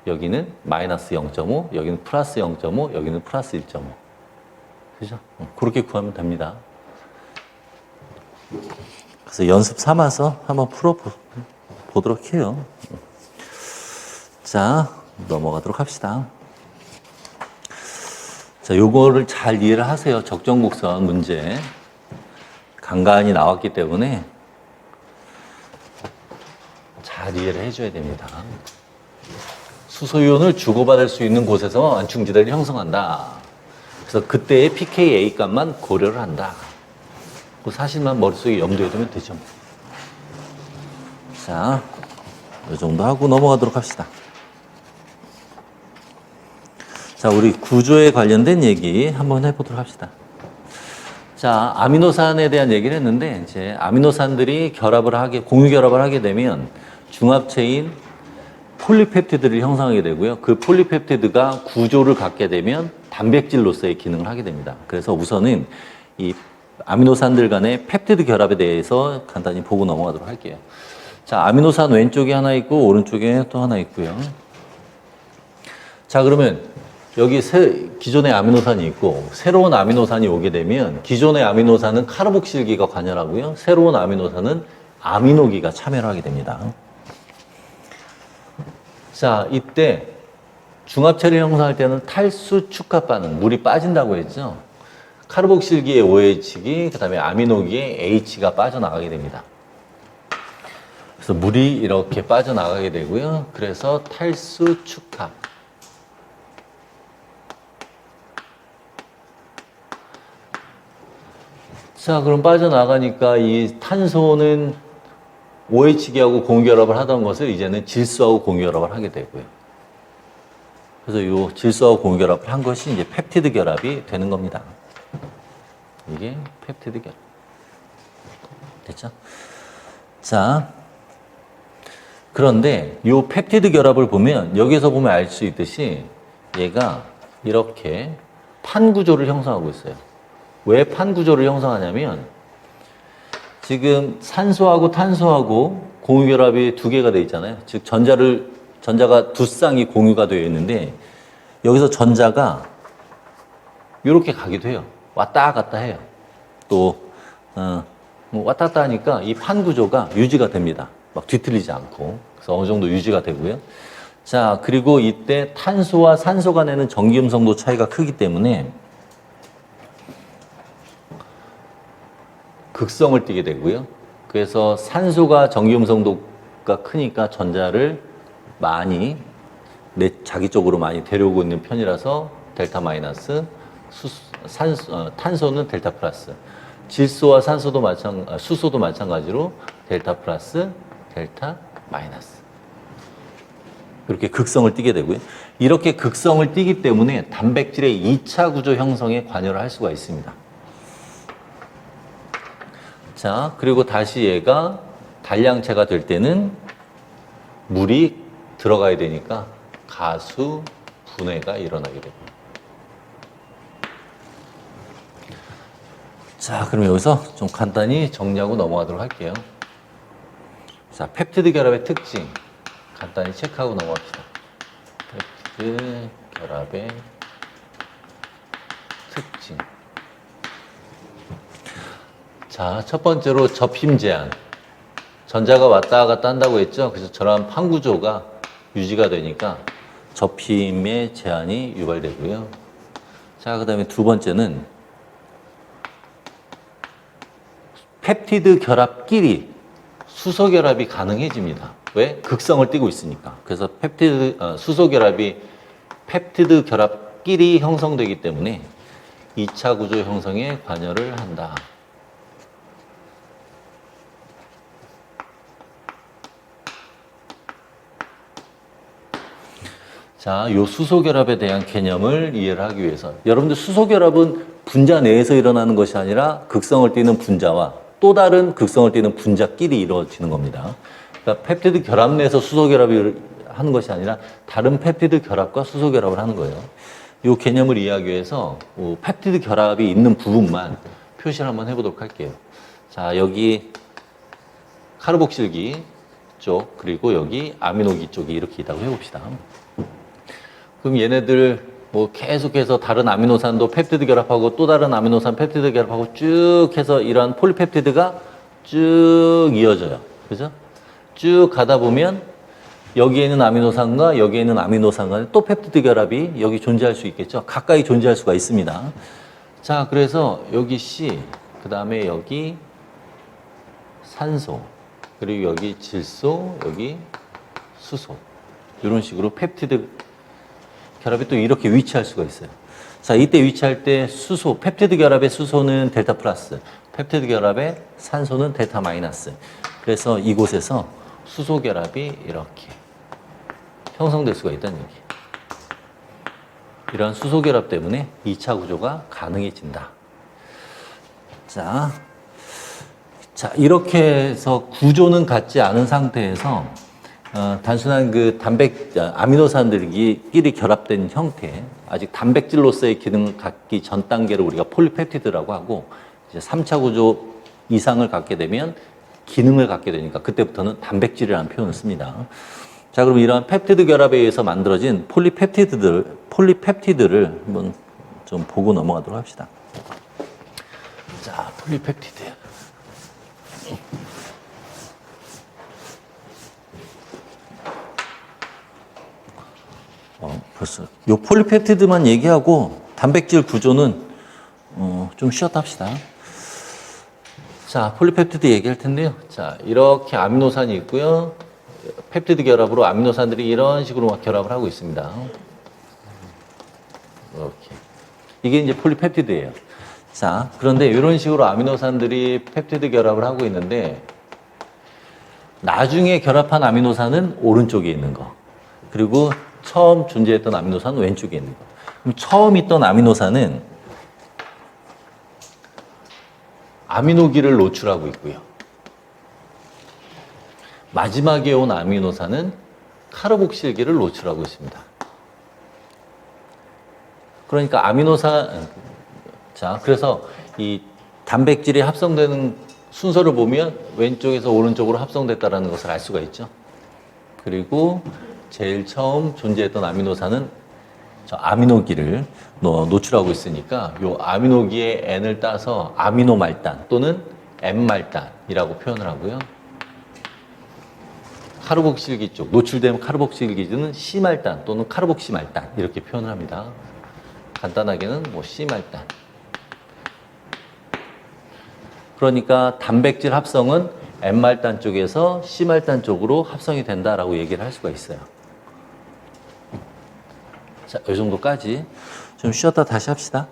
여기는 마이너스 0.5, 여기는 플러스 0.5, 여기는 플러스 1.5. 그죠? 그렇게 구하면 됩니다. 그래서 연습 삼아서 한번 풀어보도록 해요. 자, 넘어가도록 합시다. 자, 요거를 잘 이해를 하세요. 적정곡선 문제. 간간히 나왔기 때문에 잘 이해를 해줘야 됩니다. 수소이온을 주고받을 수 있는 곳에서 완충지대를 형성한다. 그래서 그때의 pKa 값만 고려를 한다. 그 사실만 머릿속에 염두에 두면 되죠. 자, 이 정도 하고 넘어가도록 합시다. 자, 우리 구조에 관련된 얘기 한번 해보도록 합시다. 자, 아미노산에 대한 얘기를 했는데, 이제 아미노산들이 공유 결합을 하게 되면 중합체인 폴리펩티드를 형성하게 되고요. 그 폴리펩티드가 구조를 갖게 되면 단백질로서의 기능을 하게 됩니다. 그래서 우선은 이 아미노산들 간의 펩티드 결합에 대해서 간단히 보고 넘어가도록 할게요. 자, 아미노산 왼쪽에 하나 있고 오른쪽에 또 하나 있고요. 자, 그러면 여기 기존의 아미노산이 있고 새로운 아미노산이 오게 되면 기존의 아미노산은 카르복실기가 관여하고요. 새로운 아미노산은 아미노기가 참여를 하게 됩니다. 자, 이때 중합체를 형성할 때는 탈수 축합 반응, 물이 빠진다고 했죠. 카르복실기의 OH기, 그 다음에 아미노기의 H가 빠져나가게 됩니다. 그래서 물이 이렇게 빠져나가게 되고요. 그래서 탈수 축합. 자, 그럼 빠져나가니까 이 탄소는 OH기하고 공유결합을 하던 것을 이제는 질소하고 공유결합을 하게 되고요. 그래서 이 질소하고 공유결합을 한 것이 이제 펩티드 결합이 되는 겁니다. 이게 펩티드 결합. 됐죠? 자, 그런데 이 펩티드 결합을 보면 여기서 보면 알 수 있듯이 얘가 이렇게 판 구조를 형성하고 있어요. 왜 판 구조를 형성하냐면 지금 산소하고 탄소하고 공유결합이 2개가 되어 있잖아요. 즉 전자가 두 쌍이 공유가 되어 있는데 여기서 전자가 이렇게 가기도 해요. 왔다 갔다 해요. 또 왔다 갔다 하니까 이 판 구조가 유지가 됩니다. 막 뒤틀리지 않고. 그래서 어느 정도 유지가 되고요. 자, 그리고 이때 탄소와 산소가 내는 전기음성도 차이가 크기 때문에 극성을 띠게 되고요. 그래서 산소가 전기음성도가 크니까 전자를 많이 자기 쪽으로 많이 데려오고 있는 편이라서 델타 마이너스, 탄소는 델타 플러스, 질소와 수소도 마찬가지로 델타 플러스, 델타 마이너스. 이렇게 극성을 띠게 되고요. 이렇게 극성을 띠기 때문에 단백질의 2차 구조 형성에 관여를 할 수가 있습니다. 자, 그리고 다시 얘가 단량체가 될 때는 물이 들어가야 되니까 가수 분해가 일어나게 됩니다. 자, 그럼 여기서 좀 간단히 정리하고 넘어가도록 할게요. 자, 펩티드 결합의 특징 간단히 체크하고 넘어갑시다. 펩티드 결합의 특징. 자, 첫 번째로 접힘 제한. 전자가 왔다 갔다 한다고 했죠. 그래서 저런 판구조가 유지가 되니까 접힘의 제한이 유발되고요. 자, 그 다음에 두 번째는 펩티드 결합끼리 수소 결합이 가능해집니다. 왜? 극성을 띠고 있으니까. 그래서 수소 결합이 펩티드 결합끼리 형성되기 때문에 2차 구조 형성에 관여를 한다. 자, 요 수소결합에 대한 개념을 이해를 하기 위해서 여러분들 수소결합은 분자 내에서 일어나는 것이 아니라 극성을 띠는 분자와 또 다른 극성을 띠는 분자끼리 이루어지는 겁니다. 그러니까 펩티드 결합 내에서 수소결합을 하는 것이 아니라 다른 펩티드 결합과 수소결합을 하는 거예요. 이 개념을 이해하기 위해서 펩티드 결합이 있는 부분만 표시를 한번 해보도록 할게요. 자, 여기 카르복실기 쪽 그리고 여기 아미노기 쪽이 이렇게 있다고 해봅시다. 그럼 얘네들 뭐 계속해서 다른 아미노산도 펩티드 결합하고 또 다른 아미노산 펩티드 결합하고 쭉 해서 이러한 폴리펩티드가 쭉 이어져요. 그죠? 쭉 가다 보면 여기에 있는 아미노산과 여기에 있는 아미노산 간에 또 펩티드 결합이 여기 존재할 수 있겠죠. 가까이 존재할 수가 있습니다. 자, 그래서 여기 C, 그 다음에 여기 산소, 그리고 여기 질소, 여기 수소. 이런 식으로 펩티드 결합이 또 이렇게 위치할 수가 있어요. 자, 이때 위치할 때 수소, 펩티드 결합의 수소는 델타 플러스, 펩티드 결합의 산소는 델타 마이너스. 그래서 이곳에서 수소 결합이 이렇게 형성될 수가 있다는 얘기. 이러한 수소 결합 때문에 2차 구조가 가능해진다. 자, 이렇게 해서 구조는 같지 않은 상태에서 단순한 그 아미노산들끼리 결합된 형태, 아직 단백질로서의 기능을 갖기 전 단계를 우리가 폴리펩티드라고 하고, 이제 3차 구조 이상을 갖게 되면 기능을 갖게 되니까 그때부터는 단백질이라는 표현을 씁니다. 자, 그럼 이러한 펩티드 결합에 의해서 만들어진 폴리펩티드를 한번 좀 보고 넘어가도록 합시다. 자, 폴리펩티드. 벌써 요 폴리펩티드만 얘기하고 단백질 구조는 좀 쉬었다 합시다. 자, 폴리펩티드 얘기할 텐데요. 자, 이렇게 아미노산이 있고요. 펩티드 결합으로 아미노산들이 이런 식으로 막 결합을 하고 있습니다. 이렇게. 이게 이제 폴리펩티드예요. 자, 그런데 이런 식으로 아미노산들이 펩티드 결합을 하고 있는데 나중에 결합한 아미노산은 오른쪽에 있는 거. 그리고 처음 존재했던 아미노산은 왼쪽에 있는 거. 그럼 처음 있던 아미노산은 아미노기를 노출하고 있고요. 마지막에 온 아미노산은 카르복실기를 노출하고 있습니다. 그러니까 자, 그래서 이 단백질이 합성되는 순서를 보면 왼쪽에서 오른쪽으로 합성됐다는 것을 알 수가 있죠. 그리고 제일 처음 존재했던 아미노산은 저 아미노기를 노출하고 있으니까 이 아미노기의 N을 따서 아미노말단 또는 N말단이라고 표현을 하고요. 카르복실기 쪽, 노출된 카르복실기는 C말단 또는 카르복시말단 이렇게 표현을 합니다. 간단하게는 뭐 C말단. 그러니까 단백질 합성은 N말단 쪽에서 C말단 쪽으로 합성이 된다라고 얘기를 할 수가 있어요. 자, 이 정도까지 좀 쉬었다 다시 합시다.